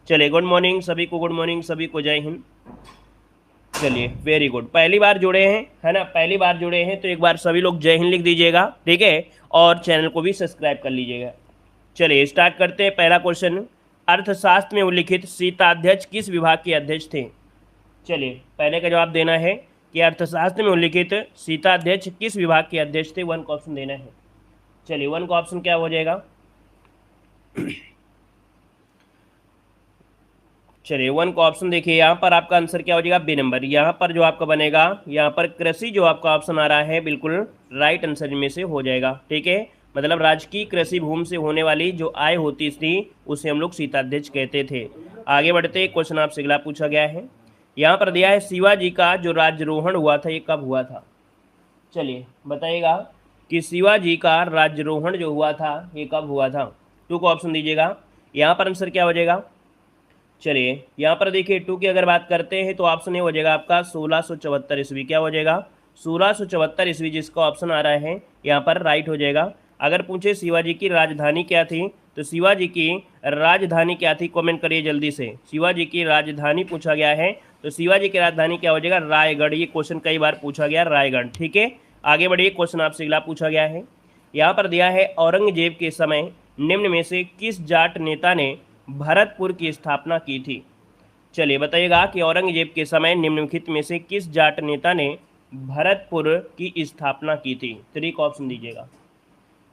चलिए good morning सभी को, गुड मॉर्निंग सभी को, जय हिंद। चलिए वेरी गुड, पहली बार जुड़े हैं है ना, पहली बार जुड़े हैं तो एक बार सभी लोग जय हिंद लिख दीजिएगा, ठीक है, और चैनल को भी सब्सक्राइब कर लीजिएगा। चलिए स्टार्ट करते हैं। पहला क्वेश्चन, अर्थशास्त्र में उल्लिखित सीताध्यक्ष किस विभाग के अध्यक्ष थे? चलिए पहले का जवाब देना है कि अर्थशास्त्र में उल्लिखित सीताध्यक्ष किस विभाग के अध्यक्ष थे, वन का ऑप्शन देना है। चलिए वन का ऑप्शन क्या हो जाएगा? चलिए वन का ऑप्शन देखिए, यहाँ पर आपका आंसर क्या हो जाएगा? B number. यहाँ पर जो आपका बनेगा, यहाँ पर कृषि जो आपका ऑप्शन आ रहा है बिल्कुल राइट आंसर में से हो जाएगा, ठीक है। मतलब राजकीय कृषि भूमि से होने वाली जो आय होती थी उसे हम लोग सीताध्यक्ष कहते थे। आगे बढ़ते, क्वेश्चन आपसे अगला पूछा गया है, यहाँ पर दिया है शिवाजी का जो राज्यारोहण हुआ था ये कब हुआ था? चलिए बताइएगा कि शिवाजी का राज्यारोहण जो हुआ था ये कब हुआ था? टू को ऑप्शन दीजिएगा। यहाँ पर आंसर क्या हो जाएगा? चलिए यहाँ पर देखिए टू की अगर बात करते हैं तो ऑप्शन ए हो जाएगा आपका 1674 ईस्वी। क्या हो जाएगा? 1674 ईस्वी जिसका ऑप्शन आ रहा है यहाँ पर राइट हो जाएगा। अगर पूछे शिवाजी की राजधानी क्या थी तो शिवाजी की राजधानी क्या थी, कमेंट करिए जल्दी से। शिवाजी की राजधानी पूछा गया है तो शिवाजी की राजधानी क्या हो जाएगा? रायगढ़। ये क्वेश्चन कई बार पूछा गया, रायगढ़, ठीक है। आगे बढ़िए, क्वेश्चन आपसे अगला पूछा गया है, यहाँ पर दिया है औरंगजेब के समय निम्न में से किस जाट नेता ने भरतपुर की स्थापना की थी? चलिए बताइएगा कि औरंगजेब के समय निम्नलिखित में से किस जाट नेता ने भरतपुर की स्थापना की थी? थ्री का ऑप्शन दीजिएगा।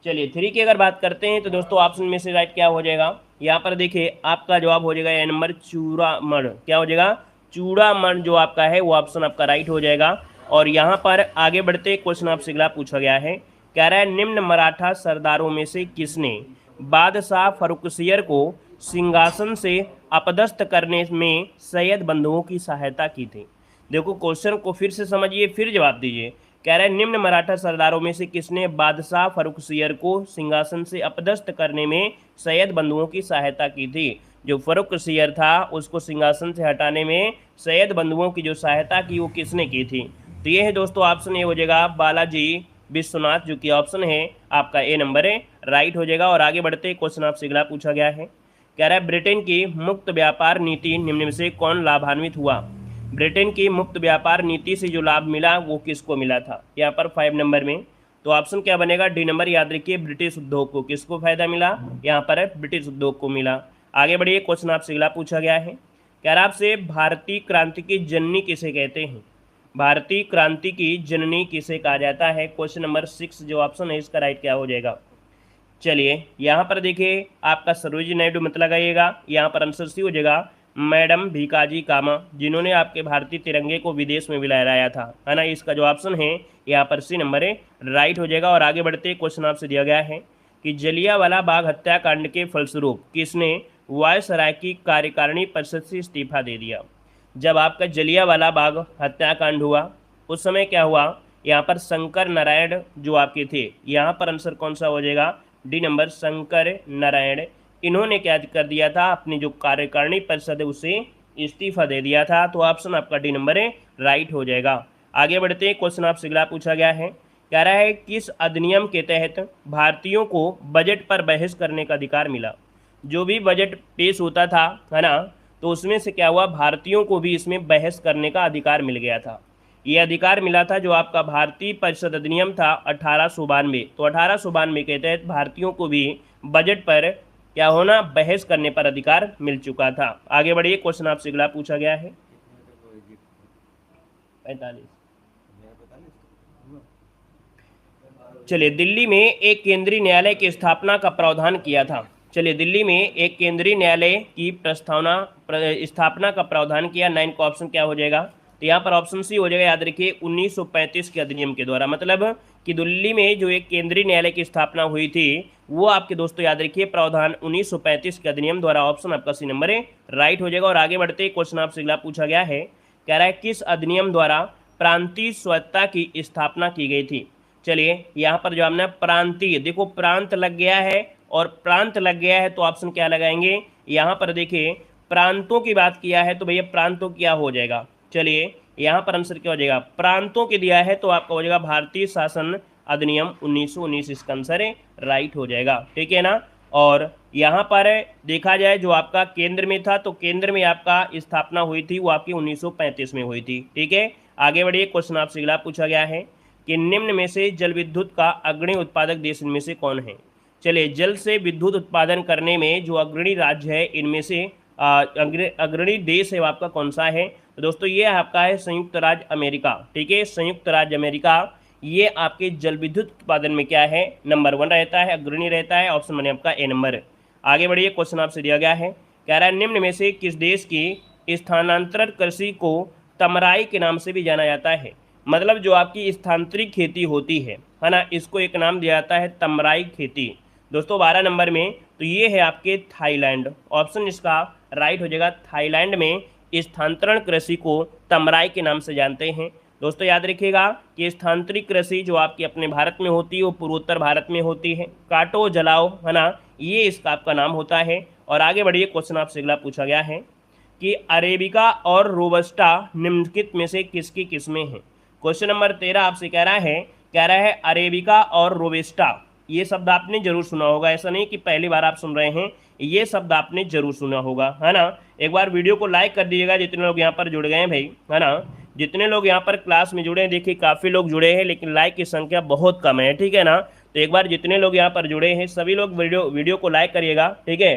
चलिए थ्री की अगर बात करते हैं तो दोस्तों ऑप्शन में से राइट क्या हो जाएगा? यहाँ पर देखिए आपका जवाब हो जाएगा ए नंबर, चूड़ामण। क्या हो जाएगा? चूड़ामण जो आपका है वो ऑप्शन आपका राइट हो जाएगा। और यहाँ पर आगे बढ़ते, क्वेश्चन आपसे अगला पूछा गया है, कह रहा है निम्न मराठा सरदारों में से किसने बादशाह फर्रुखसियर को सिंहासन से अपदस्थ करने में सैयद बंधुओं की सहायता की थी? देखो क्वेश्चन को फिर से समझिए फिर जवाब दीजिए। कह रहे हैं निम्न मराठा सरदारों में से किसने बादशाह फर्रुखसियर को सिंहासन से अपदस्थ करने में सैयद बंधुओं की सहायता की थी? जो फर्रुखसियर था उसको सिंहासन से हटाने में सैयद बंधुओं की जो सहायता की वो किसने की थी? तो ये है दोस्तों ऑप्शन ए हो जाएगा बालाजी विश्वनाथ, जो कि ऑप्शन है आपका ए नंबर है, राइट हो जाएगा। और आगे बढ़ते, क्वेश्चन आपसे अगला पूछा गया है, कह रहा है ब्रिटेन की मुक्त व्यापार नीति निम्न में से कौन लाभान्वित हुआ? ब्रिटेन की मुक्त व्यापार नीति से जो लाभ मिला वो किसको मिला था? यहाँ पर 5 नंबर में तो ऑप्शन क्या बनेगा? D number. याद रखिए ब्रिटिश उद्योग को। किसको फायदा मिला? यहाँ पर ब्रिटिश उद्योग को मिला। आगे बढ़िए, क्वेश्चन आपसे अगला पूछा गया है, कह रहा आपसे भारतीय क्रांति की जननी किसे कहते हैं? भारतीय क्रांति की जननी किसे कहा जाता है? क्वेश्चन नंबर 6 जो ऑप्शन है इसका राइट क्या हो जाएगा? चलिए यहाँ पर देखिए आपका सरोजिनी नायडू मत लगाइएगा, यहाँ पर आंसर सी हो जाएगा मैडम भीकाजी कामा, जिन्होंने आपके भारतीय तिरंगे को विदेश में भी लहराया था, है ना। इसका जो ऑप्शन है यहाँ पर सी नंबर है, राइट हो जाएगा। और आगे बढ़ते, क्वेश्चन आपसे दिया गया है कि जलियांवाला बाग हत्याकांड के फलस्वरूप किसने वायसराय की कार्यकारिणी परिषद से इस्तीफा दे दिया? जब आपका जलियांवाला बाग हत्याकांड हुआ उस समय क्या हुआ? यहाँ पर शंकर नारायण जो आपके थे, यहाँ पर आंसर कौन सा हो जाएगा? D number, Shankar Narayan. इन्होंने क्या कर दिया था? अपनी जो कार्यकारिणी परिषद है उसे इस्तीफा दे दिया था। तो ऑप्शन आपका डी नंबर है, राइट हो जाएगा। आगे बढ़ते, क्वेश्चन आपसे अगला पूछा गया है, कह रहा है किस अधिनियम के तहत भारतीयों को बजट पर बहस करने का अधिकार मिला? जो भी बजट पेश होता था, है ना, तो उसमें से क्या हुआ? भारतीयों को भी इसमें बहस करने का अधिकार मिल गया था। ये अधिकार मिला था जो आपका भारतीय परिषद अधिनियम था 1892। तो 1892 के तहत भारतीयों को भी बजट पर क्या होना? बहस करने पर अधिकार मिल चुका था। आगे बढ़िए, क्वेश्चन आपसे अगला पूछा गया है 45। चलिए दिल्ली में एक केंद्रीय न्यायालय की स्थापना का प्रावधान किया था। चलिए दिल्ली में एक केंद्रीय न्यायालय की स्थापना का प्रावधान किया। 9 का ऑप्शन क्या हो जाएगा? तो यहाँ पर ऑप्शन सी हो जाएगा। याद रखिए 1935 के अधिनियम के द्वारा, मतलब कि दिल्ली में जो एक केंद्रीय न्यायालय की स्थापना हुई थी वो आपके दोस्तों याद रखिए प्रावधान 1935 के अधिनियम द्वारा। ऑप्शन आपका सी नंबर है, राइट हो जाएगा। और आगे बढ़ते, क्वेश्चन आपसे अगला पूछा गया है, कह रहा है किस अधिनियम द्वारा प्रांतीय स्वतंत्रता की स्थापना की गई थी? चलिए यहाँ पर जो हमने प्रांतीय, देखो प्रांत लग गया है और प्रांत लग गया है तो ऑप्शन क्या लगाएंगे? यहाँ पर देखिए प्रांतों की बात किया है तो भैया प्रांतों क्या हो जाएगा? चलिए यहाँ पर आंसर क्या हो जाएगा? प्रांतों के दिया है तो आपका हो जाएगा भारतीय शासन अधिनियम 1919, इसका आंसर है, राइट हो जाएगा, ठीक है ना। और यहाँ पर देखा जाए जो आपका केंद्र में था, तो केंद्र में आपका स्थापना हुई थी वो आपकी 1935 में हुई थी। ठीक है, आगे बढ़िए। क्वेश्चन आपसे अगला पूछा गया है कि निम्न में से जल विद्युत का अग्रणी उत्पादक देश इनमें से कौन है। चलिए, जल से विद्युत उत्पादन करने में जो अग्रणी राज्य है इनमें से अग्रणी देश है वो आपका कौन सा है। तो दोस्तों ये आपका है संयुक्त राज्य अमेरिका। ठीक है, संयुक्त राज्य अमेरिका ये आपके जल विद्युत उत्पादन में क्या है, नंबर 1 रहता है, अग्रणी रहता है। ऑप्शन बने आपका ए नंबर। आगे बढ़िए। क्वेश्चन आपसे दिया गया है, कह रहा है निम्न में से किस देश की स्थानांतरण कृषि को तमराई के नाम से भी जाना जाता है। मतलब जो आपकी स्थानांतरित खेती होती है ना, इसको एक नाम दिया जाता है तमराई खेती। दोस्तों 12 नंबर में तो ये है आपके थाईलैंड। ऑप्शन इसका राइट हो जाएगा, थाईलैंड में स्थानांतरण कृषि को तमराई के नाम से जानते हैं। दोस्तों याद रखिएगा कि स्थानांतरित कृषि जो आपकी अपने भारत में होती है वो पूर्वोत्तर भारत में होती है। काटो जलाओ, है ना, ये इसका आपका नाम होता है। और आगे बढ़िए। क्वेश्चन आपसे अगला पूछा गया है कि अरेबिका और रोबस्टा निम्नलिखित में से किसकी किस्में हैं। क्वेश्चन नंबर 13 आपसे कह रहा है अरेबिका और रोबस्टा। ये शब्द आपने जरूर सुना होगा, ऐसा नहीं कि पहली बार आप सुन रहे हैं, ये शब्द आपने जरूर सुना होगा, है ना। एक बार वीडियो को लाइक कर दीजिएगा जितने लोग यहाँ पर जुड़ गए हैं भाई, है ना। जितने लोग यहाँ पर क्लास में जुड़े हैं, देखिए काफ़ी लोग जुड़े हैं लेकिन लाइक की संख्या बहुत कम है। ठीक है ना, तो एक बार जितने लोग यहाँ पर जुड़े हैं सभी लोग वीडियो को लाइक करिएगा। ठीक है,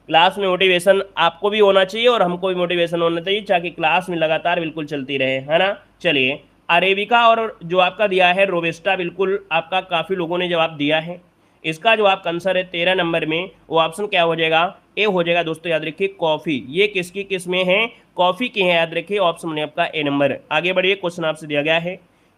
क्लास में मोटिवेशन आपको भी होना चाहिए और हमको भी मोटिवेशन होना चाहिए, ताकि क्लास में लगातार बिल्कुल चलती रहे, है ना। चलिए, अरेबिका और जो आपका दिया है रोबस्टा, बिल्कुल आपका काफ़ी लोगों ने जवाब दिया है। इसका जो आपका आंसर है 13 नंबर में, वो ऑप्शन क्या हो जाएगा, ए हो जाएगा। दोस्तों याद रखिए कॉफ़ी, ये किसकी किस्में हैं, कॉफ़ी की है, याद रखिए। ऑप्शन में आपका ए नंबर। आगे बढ़िए। क्वेश्चन आपसे दिया गया है,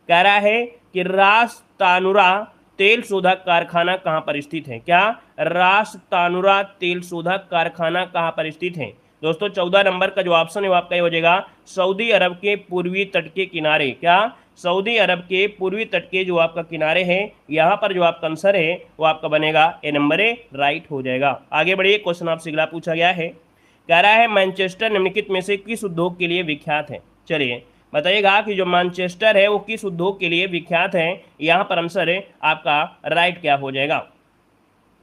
कह रहा है कि रास तानुरा तेल शोधक कारखाना कहाँ पर स्थित है। क्या, रास तानुरा तेल शोधक कारखाना कहाँ पर स्थित है। दोस्तों 14 नंबर का जो ऑप्शन है वो आपका ये हो जाएगा, सऊदी अरब के पूर्वी तट के किनारे। क्या, सऊदी अरब के पूर्वी तट के जो आपका किनारे हैं, यहाँ पर जो आपका आंसर है वो आपका बनेगा ए नंबर, ए राइट हो जाएगा। आगे बढ़िए। क्वेश्चन आपसे अगला पूछा गया है, कह रहा है मैनचेस्टर निम्नलिखित में से किस उद्योग के लिए विख्यात है। चलिए बताइएगा कि जो मैनचेस्टर है वो किस उद्योग के लिए विख्यात है। यहाँ पर आंसर है आपका राइट क्या हो जाएगा,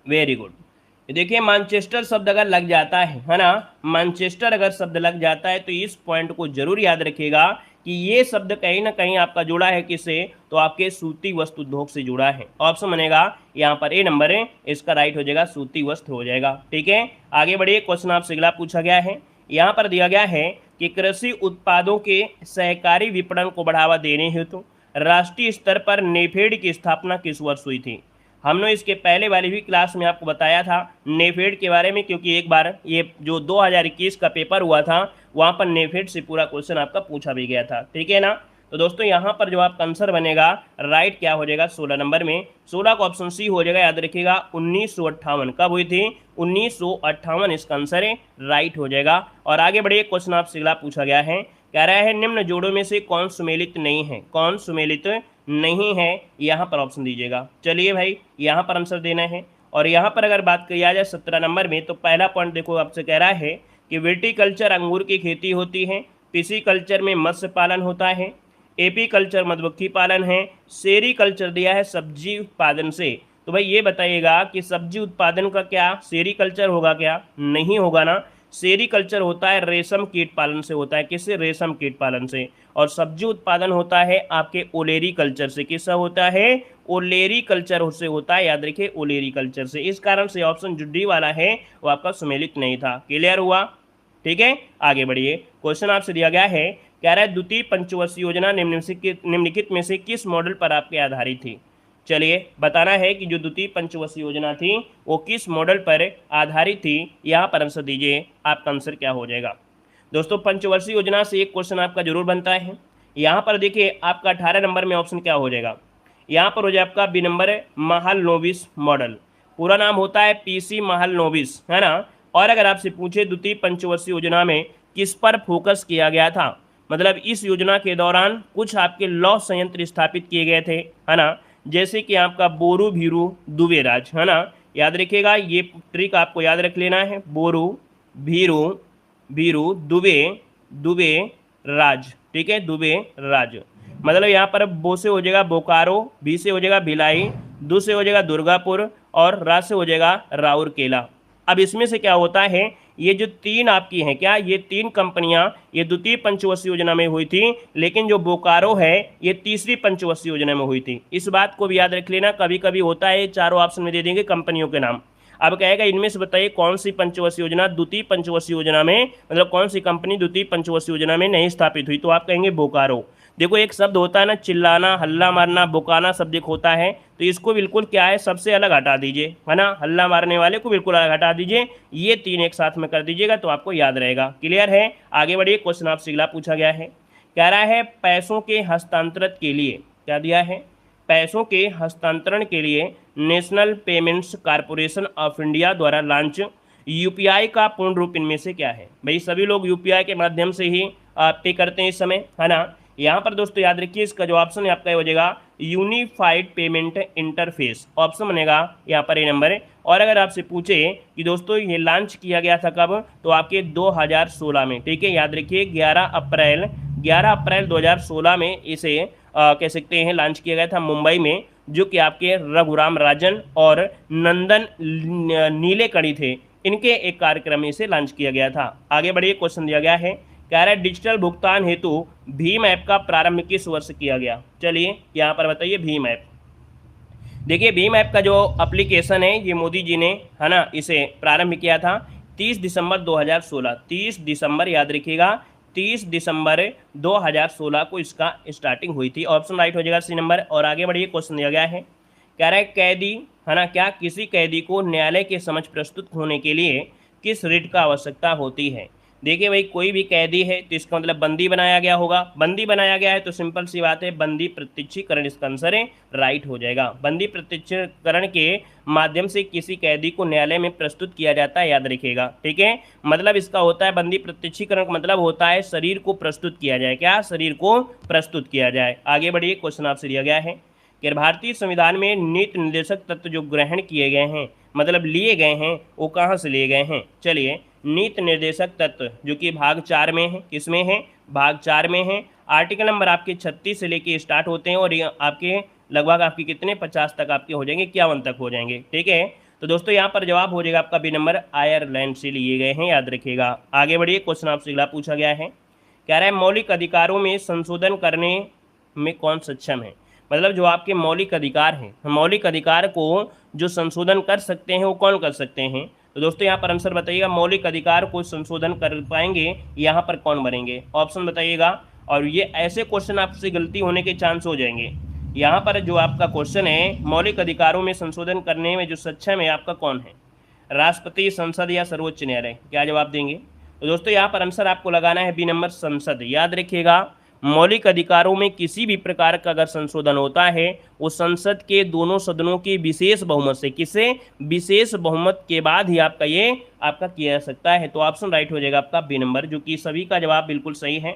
वेरी गुड। देखिए मैनचेस्टर शब्द अगर लग जाता है ना, मैनचेस्टर अगर शब्द लग जाता है तो इस पॉइंट को जरूर याद रखिएगा कि ये शब्द कहीं ना कहीं आपका जुड़ा है किससे, तो आपके सूती वस्त्र उद्योग से जुड़ा है। ऑप्शन बनेगा यहाँ पर ए नंबर है, इसका राइट हो जाएगा, सूती वस्त्र हो जाएगा। ठीक है, आगे बढ़िए। क्वेश्चन आपसे अगला पूछा गया है, यहाँ पर दिया गया है कि कृषि उत्पादों के सहकारी विपणन को बढ़ावा देने हेतु राष्ट्रीय स्तर पर नेफेड की स्थापना किस वर्ष हुई थी। हमने इसके पहले वाली भी क्लास में आपको बताया था नेफेड के बारे में, क्योंकि एक बार ये जो 2021 का पेपर हुआ था वहाँ पर नेफेड से पूरा क्वेश्चन आपका पूछा भी गया था। ठीक है ना, तो दोस्तों यहाँ पर जो आपका आंसर बनेगा राइट क्या हो जाएगा, 16 नंबर में। 16 का ऑप्शन सी हो जाएगा, याद रखिएगा 1958 कब हुई थी, 1958 इसका आंसर है, राइट हो जाएगा। और आगे बढ़िए। क्वेश्चन आपसे अगला पूछा गया है, कह रहा है निम्न जोड़ों में से कौन सुमेलित नहीं है, कौन सुमेलित नहीं है, यहाँ पर ऑप्शन दीजिएगा। चलिए भाई यहाँ पर आंसर देना है। और यहाँ पर अगर बात किया जाए 17 नंबर में, तो पहला पॉइंट देखो आपसे कह रहा है कि विटिकल्चर अंगूर की खेती होती है, पिसीकल्चर में मत्स्य पालन होता है, एपीकल्चर मधुमक्खी पालन है, सेरीकल्चर दिया है सब्जी उत्पादन से। तो भाई ये बताइएगा कि सब्जी उत्पादन का क्या सेरीकल्चर होगा, क्या नहीं होगा ना। सेरीकल्चर होता है रेशम कीट पालन से होता है, किससे, रेशम कीट पालन से। और सब्जी उत्पादन होता है आपके ओलेरी कल्चर से, किससे होता है, ओलेरी कल्चर से होता है, याद रखिए ओलेरी कल्चर से। इस कारण से ऑप्शन जो डी वाला है वो आपका सुमेलित नहीं था। क्लियर हुआ। ठीक है, आगे बढ़िए। क्वेश्चन आपसे दिया गया है, कह रहा है द्वितीय पंचवर्षीय योजना निम्नलिखित में से किस मॉडल पर आपके आधारित थी। चलिए बताना है कि जो द्वितीय पंचवर्षीय योजना थी वो किस मॉडल पर आधारित थी। यहाँ पर आंसर दीजिए, आपका आंसर क्या हो जाएगा। दोस्तों पंचवर्षीय योजना से एक क्वेश्चन आपका जरूर बनता है। यहाँ पर देखिए आपका 18 नंबर में ऑप्शन क्या हो जाएगा, यहाँ पर हो जाए आपका बी नंबर महालनोबिस मॉडल। पूरा नाम होता है पीसी महालनोबिस, है ना। और अगर आपसे पूछे द्वितीय पंचवर्षीय योजना में किस पर फोकस किया गया था, मतलब इस योजना के दौरान कुछ आपके लौह संयंत्र स्थापित किए गए थे, है ना, जैसे कि आपका बोरू भीरू दुबे राज, है ना। याद रखिएगा ये ट्रिक आपको याद रख लेना है, बोरू भीरू भीरू दुबे राज। ठीक है, दुबे राज मतलब यहाँ पर बो से हो जाएगा बोकारो, भी से हो जाएगा भिलाई, दू से हो जाएगा दुर्गापुर और रा से हो जाएगा राउरकेला। अब इसमें से क्या होता है, ये जो तीन आपकी हैं क्या, ये तीन कंपनियां ये द्वितीय पंचवर्षीय योजना में हुई थी, लेकिन जो बोकारो है ये तीसरी पंचवर्षीय योजना में हुई थी। इस बात को भी याद रख लेना, कभी कभी होता है चारों ऑप्शन में दे देंगे कंपनियों के नाम। अब कहेगा इनमें से बताइए कौन सी पंचवर्षीय योजना द्वितीय पंचवर्षीय योजना में, मतलब कौन सी कंपनी द्वितीय पंचवर्षीय योजना में नहीं स्थापित हुई, तो आप कहेंगे बोकारो। देखो एक शब्द होता है ना, चिल्लाना, हल्ला मारना, बुकाना शब्द एक होता है, तो इसको बिल्कुल क्या है सबसे अलग हटा दीजिए, है ना, हल्ला मारने वाले को बिल्कुल अलग हटा दीजिए, ये तीन एक साथ में कर दीजिएगा तो आपको याद रहेगा। क्लियर है, आगे बढ़िए। क्वेश्चन आपसे अगला पूछा गया है, कह रहा है पैसों के हस्तांतरण के लिए, क्या दिया है, पैसों के हस्तांतरण के लिए national payments corporation of India द्वारा लॉन्च यूपीआई का पूर्ण रूप इनमें से क्या है। भाई सभी लोग यूपीआई के माध्यम से ही पे करते हैं इस समय, है ना। यहाँ पर दोस्तों याद रखिए इसका जो ऑप्शन है आपका हो जाएगा यूनिफाइड पेमेंट इंटरफेस, ऑप्शन बनेगा यहाँ पर ये नंबर। और अगर आपसे पूछे कि दोस्तों ये लॉन्च किया गया था कब, तो आपके 2016 में, ठीक है, याद रखिए 11 अप्रैल 2016 में इसे कह सकते हैं लॉन्च किया गया था मुंबई में, जो कि आपके रघुराम राजन और नंदन नीलेकणी थे, इनके एक कार्यक्रम में इसे लॉन्च किया गया था। आगे बढ़िए, क्वेश्चन दिया गया है, कह रहा है डिजिटल भुगतान हेतु भीम ऐप का प्रारंभ किस वर्ष किया गया। चलिए यहाँ पर बताइए भीम ऐप। देखिए भीम ऐप का जो एप्लीकेशन है ये मोदी जी ने, है ना, इसे प्रारंभ किया था 30 दिसंबर 2016, 30 दिसंबर याद रखिएगा, 30 दिसंबर 2016 को इसका स्टार्टिंग हुई थी। ऑप्शन राइट हो जाएगा सी नंबर। और आगे बढ़िए, क्वेश्चन दिया गया है, कह रहा है कैदी, है ना, क्या किसी कैदी को न्यायालय के समक्ष प्रस्तुत होने के लिए किस रिट का आवश्यकता होती है। देखिए भाई कोई भी कैदी है तो इसका मतलब बंदी बनाया गया होगा, बंदी बनाया गया है तो सिंपल सी बात है बंदी प्रत्यक्षीकरण इसका आंसर है, राइट हो जाएगा। बंदी प्रत्यक्षीकरण के माध्यम से किसी कैदी को न्यायालय में प्रस्तुत किया जाता है, याद रखिएगा, ठीक है। मतलब इसका होता है बंदी प्रत्यक्षीकरण का मतलब होता है शरीर को प्रस्तुत किया जाए, क्या, शरीर को प्रस्तुत किया जाए। आगे बढ़िए, क्वेश्चन आपसे दिया गया है कि भारतीय संविधान में नीति निर्देशक तत्व जो ग्रहण किए गए हैं, मतलब लिए गए हैं, वो कहाँ से लिए गए हैं। चलिए नीति निर्देशक तत्व जो कि भाग 4 में है, किसमें है, भाग 4 में है। आर्टिकल नंबर आपके 36 से लेके स्टार्ट होते हैं और ये आपके लगभग आपके कितने 50 तक आपके हो जाएंगे, 51 तक हो जाएंगे, ठीक है। तो दोस्तों यहाँ पर जवाब हो जाएगा आपका बी नंबर, आयरलैंड से लिए गए हैं, याद रखिएगा। आगे बढ़िए, क्वेश्चन आपसे अगला पूछा गया है, कह रहा है मौलिक अधिकारों में संशोधन करने में कौन सक्षम है। मतलब जो आपके मौलिक अधिकार हैं, मौलिक अधिकार को जो संशोधन कर सकते हैं वो कौन कर सकते हैं। तो दोस्तों यहाँ पर आंसर बताइएगा, मौलिक अधिकार को संशोधन कर पाएंगे यहाँ पर कौन बनेंगे, ऑप्शन बताइएगा। और ये ऐसे क्वेश्चन आपसे गलती होने के चांस हो जाएंगे। यहाँ पर जो आपका क्वेश्चन है मौलिक अधिकारों में संशोधन करने में जो सक्षम है आपका कौन है, राष्ट्रपति, संसद या सर्वोच्च न्यायालय, क्या जवाब देंगे। तो दोस्तों यहाँ पर आंसर आपको लगाना है बी नंबर, संसद। याद रखिएगा मौलिक अधिकारों में किसी भी प्रकार का अगर संशोधन होता है वो संसद के दोनों सदनों के विशेष बहुमत से, किसे, विशेष बहुमत के बाद ही आपका ये आपका किया जा सकता है। तो ऑप्शन राइट हो जाएगा आपका बी नंबर, जो कि सभी का जवाब बिल्कुल सही है।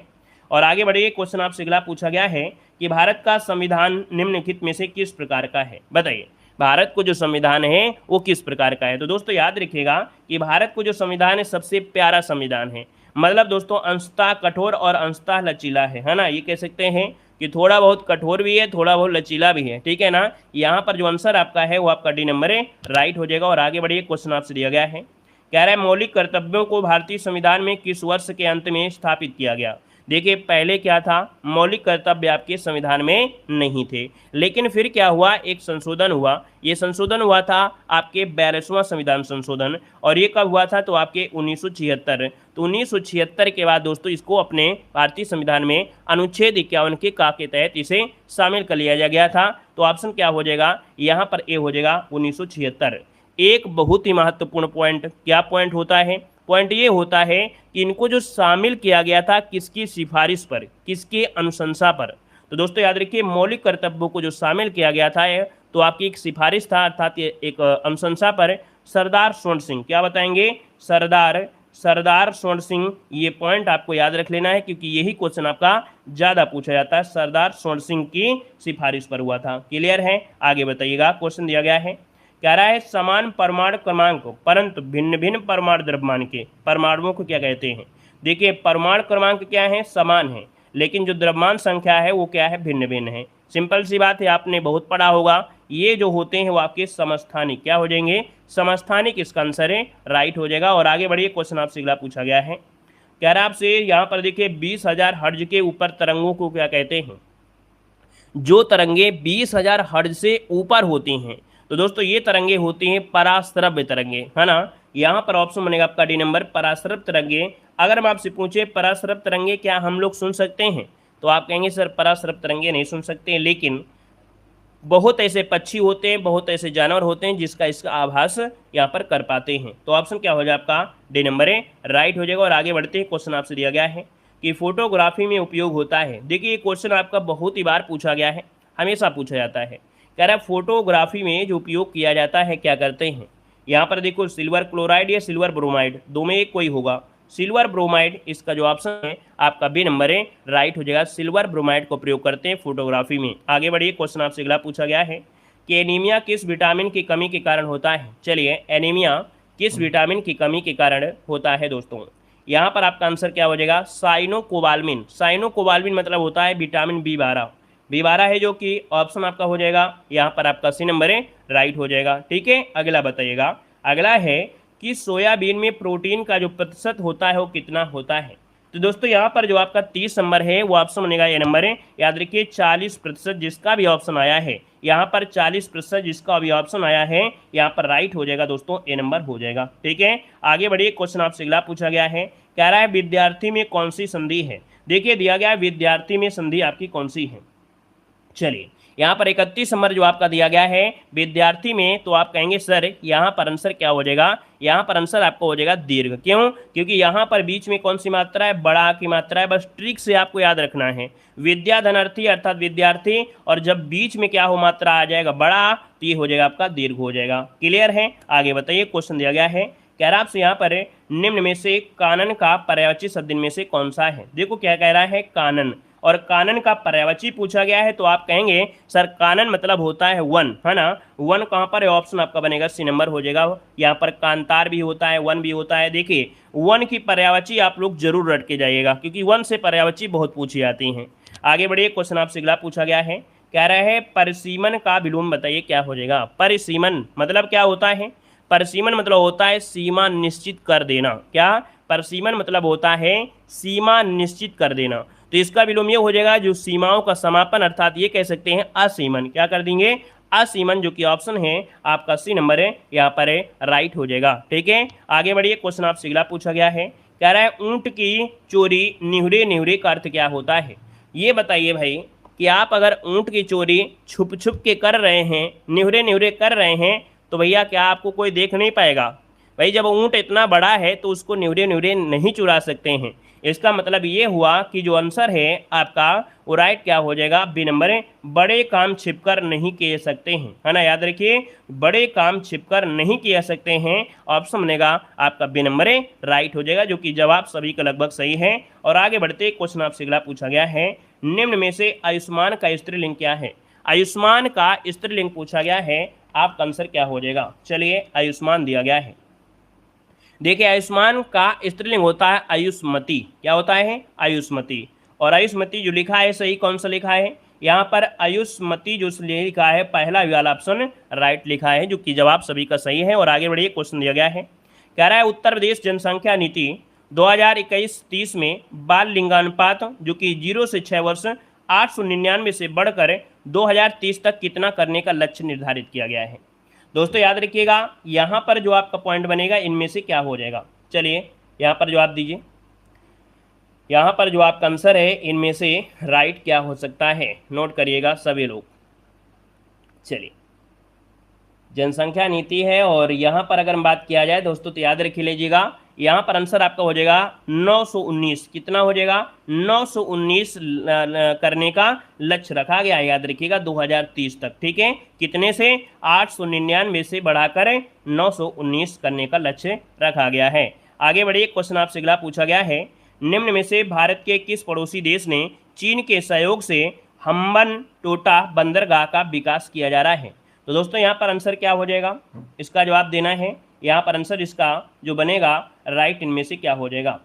और आगे बढ़िए, क्वेश्चन आपसे अगला पूछा गया है कि भारत का संविधान निम्नलिखित में से किस प्रकार का है। बताइए भारत को जो संविधान है वो किस प्रकार का है। तो दोस्तों याद रखिएगा कि भारत को जो संविधान है सबसे प्यारा संविधान है, मतलब दोस्तों अंशतः कठोर और अंशतः लचीला है ना। ये कह सकते हैं कि थोड़ा बहुत कठोर भी है, थोड़ा बहुत लचीला भी है, ठीक है ना। यहाँ पर जो आंसर आपका है वो आपका डी नंबर है, राइट हो जाएगा। और आगे बढ़िए, क्वेश्चन आपसे दिया गया है, कह रहा है मौलिक कर्तव्यों को भारतीय संविधान में किस वर्ष के अंत में स्थापित किया गया। देखिए पहले क्या था, मौलिक कर्तव्य आपके संविधान में नहीं थे, लेकिन फिर क्या हुआ, एक संशोधन हुआ। ये संशोधन हुआ था आपके 42वां संविधान संशोधन, और ये कब हुआ था, तो आपके 1976। तो 1976 के बाद दोस्तों इसको अपने भारतीय संविधान में अनुच्छेद 51 के का के तहत इसे शामिल कर लिया गया था। तो ऑप्शन क्या हो जाएगा, यहाँ पर ए हो जाएगा 1976। एक बहुत ही महत्वपूर्ण पॉइंट, क्या पॉइंट होता है, पॉइंट ये होता है कि इनको जो शामिल किया गया था किसकी सिफारिश पर, किसके अनुशंसा पर। तो दोस्तों याद रखिए मौलिक कर्तव्यों को जो शामिल किया गया था तो आपकी एक सिफारिश था, अर्थात एक अनुशंसा पर सरदार स्वर्ण सिंह, क्या बताएंगे, सरदार स्वर्ण सिंह। ये पॉइंट आपको याद रख लेना है क्योंकि यही क्वेश्चन आपका ज़्यादा पूछा जाता है, सरदार स्वर्ण सिंह की सिफारिश पर हुआ था। क्लियर है, आगे बताइएगा। क्वेश्चन दिया गया है, कह रहा है समान परमाणु क्रमांक परंतु भिन्न भिन्न परमाणु द्रव्यमान के परमाणुओं को क्या कहते हैं। देखिए परमाणु क्रमांक क्या है, समान है, लेकिन जो द्रव्यमान संख्या है वो क्या है, भिन्न भिन्न है। सिंपल सी बात है, आपने बहुत पढ़ा होगा। ये जो होते हैं वो आपके समस्थानिक क्या हो जाएंगे, समस्थानिक, इसका आंसर है राइट हो जाएगा। और आगे बढ़िए, क्वेश्चन आपसे अगला पूछा गया है, कह रहा है आपसे यहाँ पर देखिए 20,000 हर्ज के ऊपर तरंगों को क्या कहते हैं। जो तरंगे 20,000 हर्ज से ऊपर होती हैं, तो दोस्तों ये तरंगे होती हैं पराश्रव्य तरंगे, है ना। यहाँ पर ऑप्शन बनेगा आपका डी नंबर, पराश्रव्य तरंगे। अगर मैं आपसे पूछे पराश्रव्य तरंगे क्या हम लोग सुन सकते हैं, तो आप कहेंगे सर पराश्रव्य तरंगे नहीं सुन सकते, लेकिन बहुत ऐसे पक्षी होते हैं, बहुत ऐसे जानवर होते हैं जिसका इसका आभास यहाँ पर कर पाते हैं। तो ऑप्शन क्या हो जाएगा आपका, डी नंबर है राइट हो जाएगा। और आगे बढ़ते हैं, क्वेश्चन आपसे दिया गया है कि फोटोग्राफी में उपयोग होता है। देखिए ये क्वेश्चन आपका बहुत ही बार पूछा गया है, हमेशा पूछा जाता है। कह रहा है फोटोग्राफी में जो उपयोग किया जाता है क्या करते हैं। यहाँ पर देखो सिल्वर क्लोराइड या सिल्वर ब्रोमाइड, दो में एक कोई होगा। सिल्वर ब्रोमाइड, इसका जो ऑप्शन है आपका बी नंबर है राइट हो जाएगा। सिल्वर ब्रोमाइड को प्रयोग करते हैं फोटोग्राफी में। आगे बढ़िए, क्वेश्चन आपसे अगला पूछा गया है कि एनीमिया किस विटामिन की कमी के कारण होता है। चलिए, एनीमिया किस विटामिन की कमी के कारण होता है दोस्तों। यहाँ पर आपका आंसर क्या हो जाएगा, साइनोकोबाल्मिन। साइनोकोबाल्मिन मतलब होता है विटामिन B12। B12 है जो कि ऑप्शन आपका हो जाएगा यहाँ पर आपका सी नंबर है राइट हो जाएगा। ठीक है, अगला बताइएगा। अगला है कि सोयाबीन में प्रोटीन का जो प्रतिशत होता है वो कितना होता है। तो दोस्तों यहाँ पर जो आपका 30 नंबर है वो ऑप्शन बनेगा ए नंबर है। याद रखिए 40% जिसका भी ऑप्शन आया है, यहाँ पर 40% जिसका भी ऑप्शन आया है यहाँ पर राइट हो जाएगा दोस्तों, ए नंबर हो जाएगा। ठीक है, आगे बढ़िए, क्वेश्चन आपसे अगला पूछा गया है, कह रहा है विद्यार्थी में कौन सी संधि है। देखिए दिया गया है विद्यार्थी में संधि आपकी कौन सी है। चलिए, यहाँ पर 31 नंबर जो आपका दिया गया है विद्यार्थी में, तो आप कहेंगे सर यहाँ पर आंसर क्या हो जाएगा, यहाँ पर आंसर आपको हो जाएगा दीर्घ। क्यों, क्योंकि यहाँ पर बीच में कौन सी मात्रा है, बड़ा की मात्रा है। बस ट्रिक से आपको याद रखना है, विद्या धनार्थी अर्थात विद्यार्थी, और जब बीच में क्या हो मात्रा आ जाएगा बड़ा, तो ये हो जाएगा आपका दीर्घ हो जाएगा। क्लियर है, आगे बताइए। क्वेश्चन दिया गया है, कह रहा आपसे यहाँ पर निम्न में से कानन का पर्यायवाची शब्द इनमें से कौन सा है। देखो क्या कह रहा है, कानन, और कानन का पर्यायवाची पूछा गया है, तो आप कहेंगे सर कानन मतलब होता है वन, है ना। वन कहाँ पर है, ऑप्शन आपका बनेगा सी नंबर हो जाएगा। यहाँ पर कांतार भी होता है, वन भी होता है। देखिए वन की पर्यायवाची आप लोग जरूर रट के जाइएगा, क्योंकि वन से पर्यायवाची बहुत पूछी जाती हैं। आगे बढ़िए, क्वेश्चन आपसे अगला पूछा गया है, कह रहा है परिसीमन का विलोम बताइए क्या हो जाएगा। परिसीमन मतलब क्या होता है, परिसीमन मतलब होता है सीमा निश्चित कर देना। क्या, परिसीमन मतलब होता है सीमा निश्चित कर देना। तो इसका विलोम ये हो जाएगा जो सीमाओं का समापन, अर्थात ये कह सकते हैं असीमन। क्या कर देंगे, असीमन, जो कि ऑप्शन है आपका सी नंबर है यहाँ पर है राइट हो जाएगा। ठीक है, आगे बढ़िए, क्वेश्चन आपसे अगला पूछा गया है, कह रहा है ऊंट की चोरी निहुरे निहुरे का अर्थ क्या होता है। ये बताइए भाई कि आप अगर ऊंट की चोरी छुप छुप के कर रहे हैं, निहुरे निहुरे कर रहे हैं, तो भैया क्या आपको कोई देख नहीं पाएगा। भाई जब ऊंट इतना बड़ा है तो उसको निहुरे निहुरे नहीं चुरा सकते हैं। इसका मतलब ये हुआ कि जो आंसर है आपका वो राइट क्या हो जाएगा, बी नंबर है, बड़े काम छिपकर नहीं किए सकते हैं, है ना। याद रखिए बड़े काम छिपकर नहीं किए सकते हैं, ऑप्शन बनेगा आपका बी नंबर है राइट हो जाएगा, जो कि जवाब सभी का लगभग सही है। और आगे बढ़ते क्वेश्चन आपसे अगला पूछा गया है, निम्न में से आयुष्मान का स्त्रीलिंग क्या है। आयुष्मान का स्त्रीलिंग पूछा गया है, आपका आंसर क्या हो जाएगा। चलिए, आयुष्मान दिया गया है। देखिए आयुष्मान का स्त्रीलिंग होता है आयुष्मती। क्या होता है, आयुष्मती। और आयुष्मती जो लिखा है सही कौन सा लिखा है, यहाँ पर आयुष्मती जो लिखा है पहला वाला ऑप्शन राइट लिखा है, जो कि जवाब सभी का सही है। और आगे बढ़िए, क्वेश्चन दिया गया है, कह रहा है उत्तर प्रदेश जनसंख्या नीति 2021-30 में बाल लिंगानुपात जो कि 0 से 6 वर्ष 899 से बढ़कर 2030 तक कितना करने का लक्ष्य निर्धारित किया गया है। दोस्तों याद रखिएगा यहाँ पर जो आपका पॉइंट बनेगा इनमें से क्या हो जाएगा। चलिए यहाँ पर जवाब दीजिए, यहाँ पर जो आपका आंसर है इनमें से राइट क्या हो सकता है, नोट करिएगा सभी लोग। चलिए, जनसंख्या नीति है और यहाँ पर अगर बात किया जाए दोस्तों तो याद रख लीजिएगा, यहाँ पर आंसर आपका हो जाएगा 919। कितना हो जाएगा, 919 करने का लक्ष्य रखा गया है, याद रखिएगा 2030 तक। ठीक है, कितने से 899 से बढ़ाकर 919 करने का लक्ष्य रखा गया है। आगे बढ़िए, क्वेश्चन आपसे अगला पूछा गया है, निम्न में से भारत के किस पड़ोसी देश ने चीन के सहयोग से हम्बन टोटा बंदरगाह का विकास किया जा रहा है। तो दोस्तों यहाँ पर आंसर क्या हो जाएगा, इसका जवाब देना है। यहाँ पर आंसर इसका जो बनेगा राइट इनमें से क्या हो जाएगा।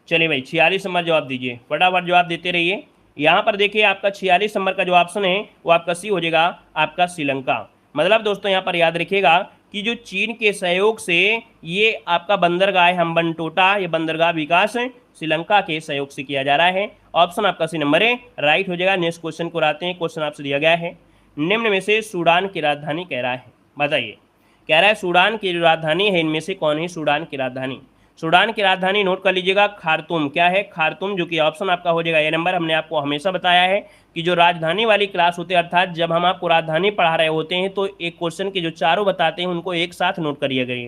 चलिए भाई 46 नंबर जवाब दीजिए, फटाफट जवाब देते रहिए। यहाँ पर देखिए आपका 46 नंबर का जो ऑप्शन है वो आपका सी हो जाएगा आपका श्रीलंका। मतलब दोस्तों यहाँ पर याद रखिएगा कि जो चीन के सहयोग से ये आपका बंदरगाह है हम्बनटोटा, ये बंदरगाह विकास श्रीलंका के सहयोग से किया जा रहा है। ऑप्शन आपका सी नंबर है राइट हो जाएगा। नेक्स्ट क्वेश्चन को आते हैं। क्वेश्चन आपसे दिया गया है, निम्न में से सूडान की राजधानी कह रहा है, बताइए। कह रहा है सूडान की जो राजधानी है इनमें से कौन है सूडान की राजधानी। सूडान की राजधानी नोट कर लीजिएगा खार्तूम। क्या है खार्तूम, जो कि ऑप्शन आपका हो जाएगा ये नंबर। हमने आपको हमेशा बताया है कि जो राजधानी वाली क्लास होती है, अर्थात जब हम आपको राजधानी पढ़ा रहे होते हैं तो एक क्वेश्चन के जो चारों बताते हैं उनको एक साथ नोट करिए गई।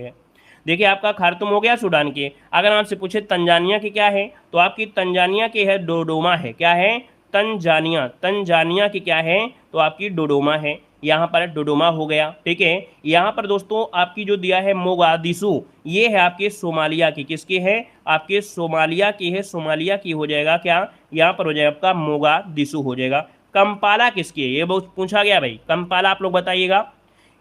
देखिए आपका खार्तूम हो गया सूडान के। अगर आपसे पूछे तंजानिया की क्या है, तो आपकी तंजानिया की है डोडोमा है। क्या है तंजानिया, तंजानिया की क्या है तो आपकी डोडोमा है। यहाँ पर डोडोमा हो गया, ठीक है। यहाँ पर दोस्तों आपकी जो दिया है मोगादिशु, ये है आपके सोमालिया की। किसकी है आपके सोमालिया की है, सोमालिया की हो जाएगा क्या, यहाँ पर हो जाएगा आपका मोगादिशु हो जाएगा। कंपाला किसकी है ये बहुत पूछा गया भाई, कंपाला आप लोग बताइएगा।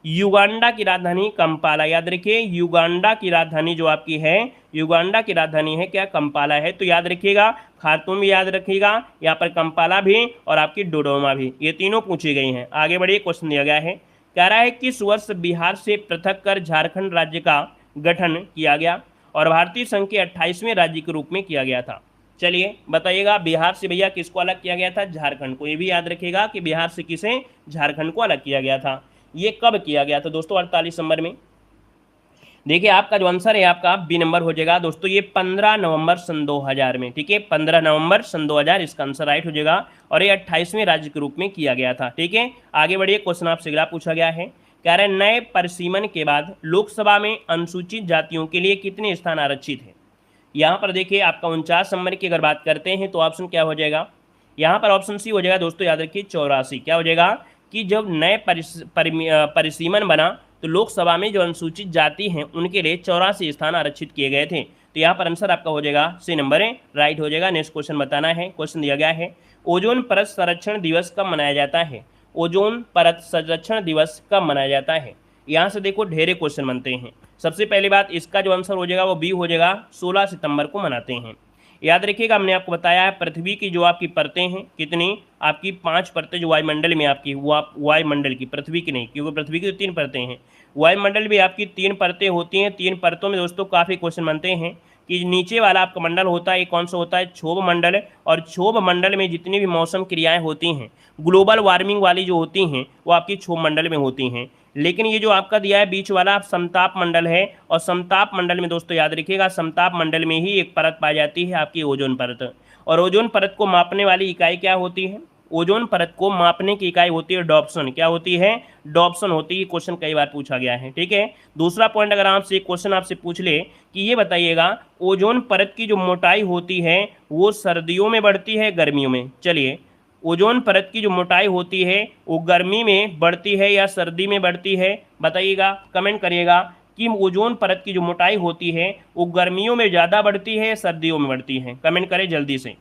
युगांडा की राजधानी कंपाला, याद रखिए युगांडा की राजधानी जो आपकी है, युगांडा की राजधानी है क्या कंपाला है। तो याद रखिएगा खार्तूम भी याद रखिएगा, यहाँ पर कंपाला भी और आपकी डोडोमा भी, ये तीनों पूछी गई हैं। आगे बढ़िए क्वेश्चन दिया गया है, कह रहा है किस वर्ष बिहार से पृथक कर झारखंड राज्य का गठन किया गया और भारतीय संघ के 28वें राज्य के रूप में किया गया था। चलिए बताइएगा बिहार से भैया किसको अलग किया गया था, झारखंड को। ये भी याद रखिएगा कि बिहार से किसे, झारखंड को अलग किया गया था। ये कब किया गया था दोस्तों 48 नंबर में। देखिए आपका जो आंसर है आपका बी नंबर हो जाएगा दोस्तों, ये 15 नवंबर सन 2000 में, ठीक है 15 नवंबर सन 2000 इसका आंसर राइट हो जाएगा। और ये 28वें राज्य के रूप में किया गया था, ठीक है। आगे बढ़िए क्वेश्चन आपसे अगला पूछा गया है, कह रहे नए परिसीमन के बाद लोकसभा में अनुसूचित जातियों के लिए कितने स्थान आरक्षित है। यहाँ पर देखिए आपका 49 नंबर की अगर बात करते हैं तो ऑप्शन क्या हो जाएगा, यहाँ पर ऑप्शन सी हो जाएगा दोस्तों, याद रखिए 84। क्या हो जाएगा कि जब नए परिसीमन बना तो लोकसभा में जो अनुसूचित जाति हैं उनके लिए 84 स्थान आरक्षित किए गए थे। तो यहाँ पर आंसर आपका हो जाएगा सी नंबर है राइट हो जाएगा। नेक्स्ट क्वेश्चन बताना है। क्वेश्चन दिया गया है, ओजोन परत संरक्षण दिवस कब मनाया जाता है। ओजोन परत संरक्षण दिवस कब मनाया जाता है। यहाँ से देखो ढेरे क्वेश्चन बनते हैं। सबसे पहली बात इसका जो आंसर हो जाएगा वो बी हो जाएगा, 16 सितंबर को मनाते हैं। याद रखिएगा हमने आपको बताया है पृथ्वी की जो आपकी परतें हैं कितनी, आपकी 5 परतें जो वायुमंडल में आपकी, वो आप वायुमंडल की, पृथ्वी की नहीं, क्योंकि पृथ्वी की तो 3 परतें हैं, वायुमंडल भी आपकी 3 परतें होती हैं। 3 परतों में दोस्तों काफ़ी क्वेश्चन बनते हैं कि नीचे वाला आपका मंडल होता है ये कौन सा होता है, क्षोभ मंडल। और क्षोभ मंडल में जितनी भी मौसम क्रियाएं होती हैं, ग्लोबल वार्मिंग वाली जो होती हैं वो आपकी क्षोभ मंडल में होती हैं। लेकिन ये जो आपका दिया है बीच वाला समताप मंडल है, और समताप मंडल में दोस्तों याद रखिएगा समताप मंडल में ही एक परत पाई जाती है आपकी ओजोन परत। और ओजोन परत को मापने वाली इकाई क्या होती है, ओजोन परत को मापने की इकाई होती है डॉप्सन। क्या होती है, डॉप्सन होती है। क्वेश्चन कई बार पूछा गया है, ठीक है। दूसरा पॉइंट अगर आपसे क्वेश्चन आपसे पूछ ले कि ये बताइएगा ओजोन परत की जो मोटाई होती है वो सर्दियों में बढ़ती है गर्मियों में। चलिए ओजोन परत की जो मोटाई होती है वो गर्मी में बढ़ती है या सर्दी में बढ़ती है, बताइएगा कमेंट करिएगा कि ओजोन परत की जो मोटाई होती है वो गर्मियों में ज़्यादा बढ़ती है सर्दियों में बढ़ती है, कमेंट करें जल्दी से।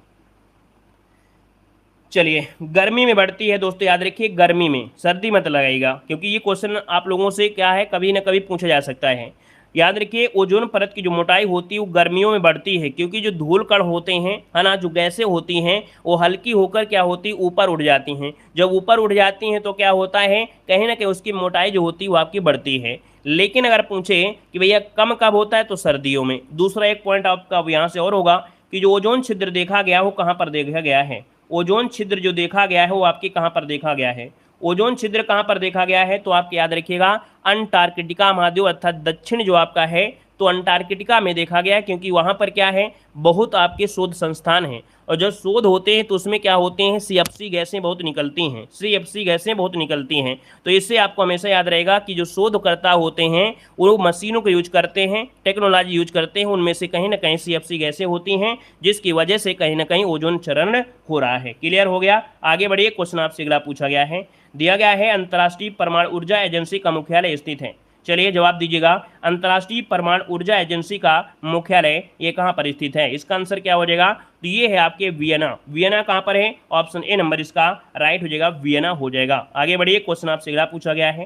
चलिए गर्मी में बढ़ती है दोस्तों, याद रखिए गर्मी में, सर्दी मत लगाइएगा क्योंकि ये क्वेश्चन आप लोगों से क्या है कभी ना कभी पूछा जा सकता है। याद रखिए ओजोन परत की जो मोटाई होती है वो गर्मियों में बढ़ती है क्योंकि जो धूल कण होते हैं है ना, जो गैसें होती हैं वो हल्की होकर क्या होती ऊपर उड़ जाती हैं। जब ऊपर उड़ जाती हैं तो क्या होता है कहीं ना कहीं उसकी मोटाई जो होती है वो आपकी बढ़ती है। लेकिन अगर पूछे कि भैया कम कब होता है तो सर्दियों में। दूसरा एक पॉइंट आपका यहाँ से और होगा कि जो ओजोन छिद्र देखा गया वो कहाँ पर देखा गया है, ओजोन छिद्र जो देखा गया है वो आपके कहाँ पर देखा गया है, ओजोन छिद्र कहाँ पर देखा गया है तो आप याद रखिएगा अंटार्कटिका महाद्वीप अर्थात दक्षिण जो आपका है तो अंटार्कटिका में देखा गया है क्योंकि वहाँ पर क्या है बहुत आपके शोध संस्थान हैं। और जब शोध होते हैं तो उसमें क्या होते हैं CFC गैसें बहुत निकलती हैं, CFC गैसें बहुत निकलती हैं। तो इससे आपको हमेशा याद रहेगा कि जो शोधकर्ता होते हैं वो मशीनों को यूज करते हैं, टेक्नोलॉजी यूज करते हैं, उनमें से कहीं ना कहीं CFC गैसें होती हैं जिसकी वजह से कहीं ना कहीं ओजोन क्षरण हो रहा है। क्लियर हो गया। आगे बढ़िए क्वेश्चन आपसे अगला पूछा गया है, दिया गया है अंतर्राष्ट्रीय परमाणु ऊर्जा एजेंसी का मुख्यालय स्थित है। चलिए जवाब दीजिएगा, अंतर्राष्ट्रीय परमाणु ऊर्जा एजेंसी का मुख्यालय ये कहाँ पर स्थित है। इसका आंसर क्या हो जाएगा तो ये है आपके वियना। वियना कहाँ पर है, ऑप्शन ए नंबर इसका राइट हो जाएगा, वियना हो जाएगा। आगे बढ़िए क्वेश्चन आपसे अगला पूछा गया है,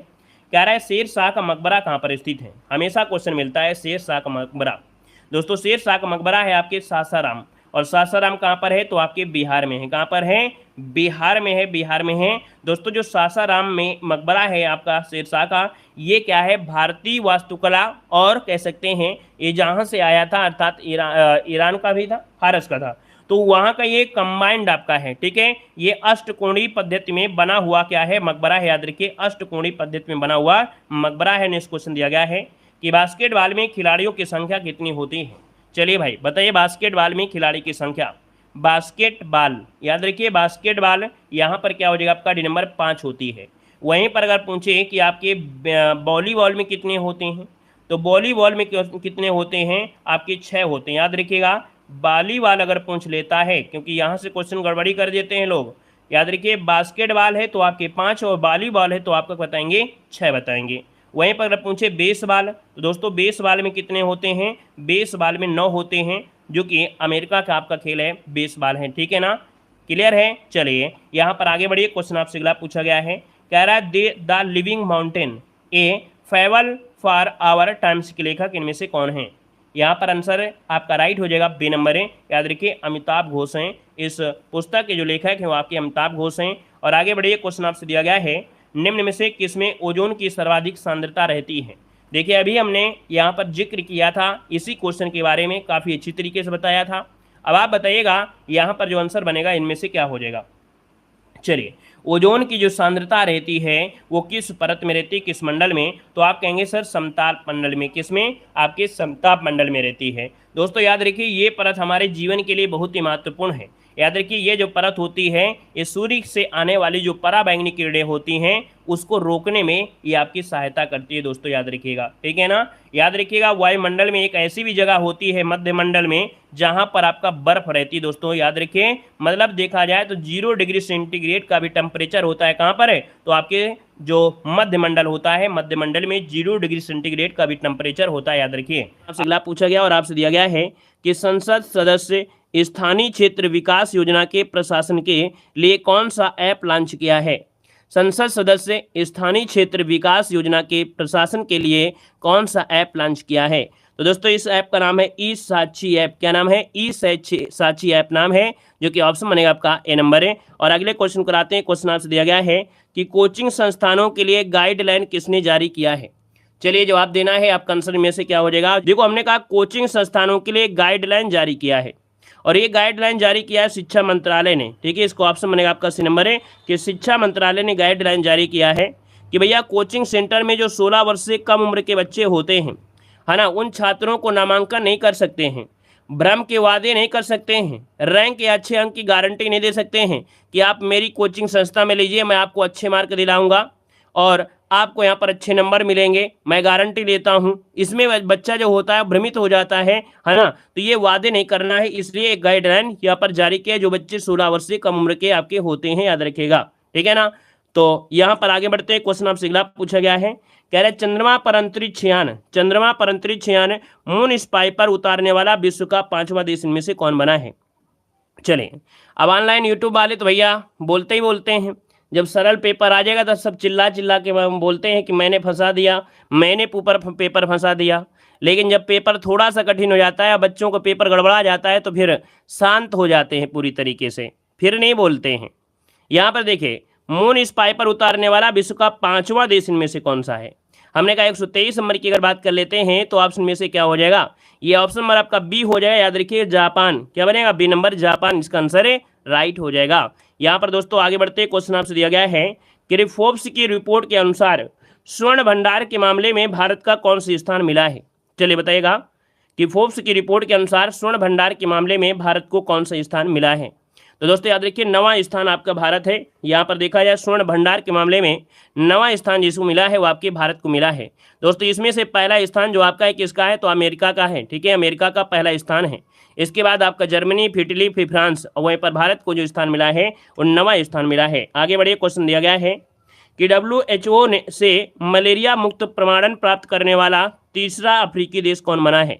कह रहा है शेर शाह का मकबरा कहाँ पर स्थित है। हमेशा क्वेश्चन मिलता है शेर शाह का मकबरा। दोस्तों शेर शाह का मकबरा है आपके सासाराम। और सासाराम कहाँ पर है, तो आपके बिहार में है। कहाँ पर है, बिहार में है, बिहार में है। दोस्तों जो सासाराम में मकबरा है आपका शेरशाह का, ये क्या है, भारतीय वास्तुकला और कह सकते हैं ये जहाँ से आया था, अर्थात ईरान का भी था, फारस का था, तो वहाँ का ये कंबाइंड आपका है। ठीक है, ये अष्टकोणीय पद्धति में बना हुआ क्या है, मकबरा है। याद रखिए अष्टकोणीय पद्धति में बना हुआ मकबरा है। नेक्स्ट क्वेश्चन दिया गया है कि बास्केटबॉल में खिलाड़ियों की संख्या कितनी होती है। चलिए भाई बताइए, बास्केटबॉल में खिलाड़ी की संख्या, बास्केटबॉल याद रखिए, बास्केटबॉल यहाँ पर क्या हो जाएगा आपका, डी नंबर 5 होती है। वहीं पर अगर पूछे कि आपके वॉलीबॉल में कितने होते हैं, तो वॉलीबॉल में कितने होते हैं, आपके 6 होते हैं। याद रखिएगा वॉलीबॉल अगर पूछ लेता है, क्योंकि यहाँ से क्वेश्चन गड़बड़ी कर देते हैं लोग। याद रखिए बास्केटबॉल है तो आपके 5 और वॉलीबॉल है तो आपको बताएंगे 6 बताएंगे। वहीं पर अगर पूछे बेसबॉल, तो दोस्तों बेसबॉल में कितने होते हैं, बेसबॉल में 9 होते हैं, जो कि अमेरिका का आपका खेल है, बेसबॉल है। ठीक है ना, क्लियर है। चलिए यहाँ पर आगे बढ़िए, क्वेश्चन आपसे अगला पूछा गया है, कह रहा है the living mountain a fable for our times के लेखक इनमें से कौन है। यहाँ पर आंसर आपका राइट हो जाएगा, बी नंबर है। याद रखिए अमिताभ घोष हैं, इस पुस्तक के जो लेखक हैं वो आपके अमिताभ घोष हैं। और आगे बढ़िए, क्वेश्चन आपसे दिया गया है, निम्न में से किसमें ओजोन की सर्वाधिक सांद्रता रहती है। देखिए अभी हमने यहाँ पर जिक्र किया था इसी क्वेश्चन के बारे में, काफ़ी अच्छी तरीके से बताया था। अब आप बताइएगा यहाँ पर जो आंसर बनेगा इनमें से क्या हो जाएगा। चलिए, ओजोन की जो सांद्रता रहती है वो किस परत में रहती है, किस मंडल में, तो आप कहेंगे सर समताप मंडल में। किस में, आपके समताप मंडल में रहती है। दोस्तों याद रखिए ये परत हमारे जीवन के लिए बहुत ही महत्वपूर्ण है। याद रखिए ये जो परत होती है ये सूर्य से आने वाली जो पराबैंगनी किरणें होती हैं उसको रोकने में ये आपकी सहायता करती है। दोस्तों याद रखिएगा, ठीक है ना। याद रखिएगा वायुमंडल में एक ऐसी भी जगह होती है मध्यमंडल में जहां पर आपका बर्फ रहती है। दोस्तों याद रखिए, मतलब देखा जाए तो 0 डिग्री सेंटीग्रेड का भी टेम्परेचर होता है। कहां पर है, तो आपके जो मध्यमंडल होता है, मध्यमंडल में 0 डिग्री सेंटीग्रेड का भी टेम्परेचर होता है। याद रखिए। आपसे अगला पूछा गया और आपसे दिया गया है कि संसद सदस्य स्थानीय क्षेत्र विकास योजना के प्रशासन के लिए कौन सा ऐप लॉन्च किया है। संसद सदस्य स्थानीय क्षेत्र विकास योजना के प्रशासन के लिए कौन सा ऐप लॉन्च किया है। तो दोस्तों इस ऐप का नाम है ई साक्षी ऐप। क्या नाम है, ई साक्षी ऐप नाम है, जो कि ऑप्शन बनेगा आपका ए नंबर है। और अगले क्वेश्चन कराते हैं। क्वेश्चन आपसे दिया गया है कि कोचिंग संस्थानों के लिए गाइडलाइन किसने जारी किया है। चलिए जवाब देना है, आपका आंसर में से क्या हो जाएगा। देखो हमने कहा कोचिंग संस्थानों के लिए गाइडलाइन जारी किया है और ये गाइडलाइन जारी किया है शिक्षा मंत्रालय ने। ठीक है, इसको ऑप्शन बनेगा आपका सी नंबर है कि शिक्षा मंत्रालय ने गाइडलाइन जारी किया है कि भैया कोचिंग सेंटर में जो 16 वर्ष से कम उम्र के बच्चे होते हैं, है ना, उन छात्रों को नामांकन नहीं कर सकते हैं, भ्रम के वादे नहीं कर सकते हैं, रैंक या अच्छे अंक की गारंटी नहीं दे सकते हैं कि आप मेरी कोचिंग संस्था में लीजिए, मैं आपको अच्छे मार्क दिलाऊंगा और आपको यहाँ पर अच्छे नंबर मिलेंगे, मैं गारंटी देता हूँ। इसमें बच्चा जो होता है भ्रमित हो जाता है ना। तो ये वादे नहीं करना है, इसलिए एक गाइडलाइन यहाँ पर जारी किया जो बच्चे 16 वर्ष से कम उम्र के आपके होते हैं। याद रखिएगा, ठीक है ना। तो यहाँ पर आगे बढ़ते हैं। क्वेश्चन आपसे अगला पूछा गया है, कह रहे चंद्रमा पर अंतरिक्ष यान मून स्पाई पर उतारने वाला विश्व का 5वां देश इनमें से कौन बना है। चलिए अब ऑनलाइन यूट्यूब वाले तो भैया बोलते ही बोलते हैं, जब सरल पेपर आ जाएगा तो सब चिल्ला चिल्ला के बोलते हैं कि मैंने फंसा दिया, मैंने पेपर फंसा दिया। लेकिन जब पेपर थोड़ा सा कठिन हो जाता है, बच्चों को पेपर गड़बड़ा जाता है, तो फिर शांत हो जाते हैं पूरी तरीके से, फिर नहीं बोलते हैं। यहाँ पर देखिए, मून स्पाई पर उतारने वाला विश्व का 5वां देश इनमें से कौन सा है। हमने कहा 123 नंबर की अगर बात कर लेते हैं तो ऑप्शन में से क्या हो जाएगा, ये ऑप्शन नंबर आपका बी हो जाएगा। याद रखिए जापान, क्या बनेगा, बी नंबर जापान इसका आंसर है, राइट हो जाएगा। यहाँ पर दोस्तों आगे बढ़ते हैं। क्वेश्चन आपसे दिया गया है कि फोर्ब्स की रिपोर्ट के अनुसार स्वर्ण भंडार के मामले में भारत का कौन सा स्थान मिला है। चलिए बताइएगा कि फोर्ब्स की रिपोर्ट के अनुसार स्वर्ण भंडार के मामले में भारत को कौन सा स्थान मिला है। तो दोस्तों याद रखिए 9वां स्थान आपका भारत है। यहाँ पर देखा जाए स्वर्ण भंडार के मामले में 9वां स्थान जिसको मिला है वो आपके भारत को मिला है। दोस्तों इसमें से पहला स्थान जो आपका है किसका है, तो अमेरिका का है। ठीक है, अमेरिका का पहला स्थान है। इसके बाद आपका जर्मनी, फिर इटली, फिर फ्रांस, और वहीं पर भारत को जो स्थान मिला है वो 9वां स्थान मिला है। आगे बढ़िए, क्वेश्चन दिया गया है कि WHO से मलेरिया मुक्त प्रमाणन प्राप्त करने वाला तीसरा अफ्रीकी देश कौन बना है।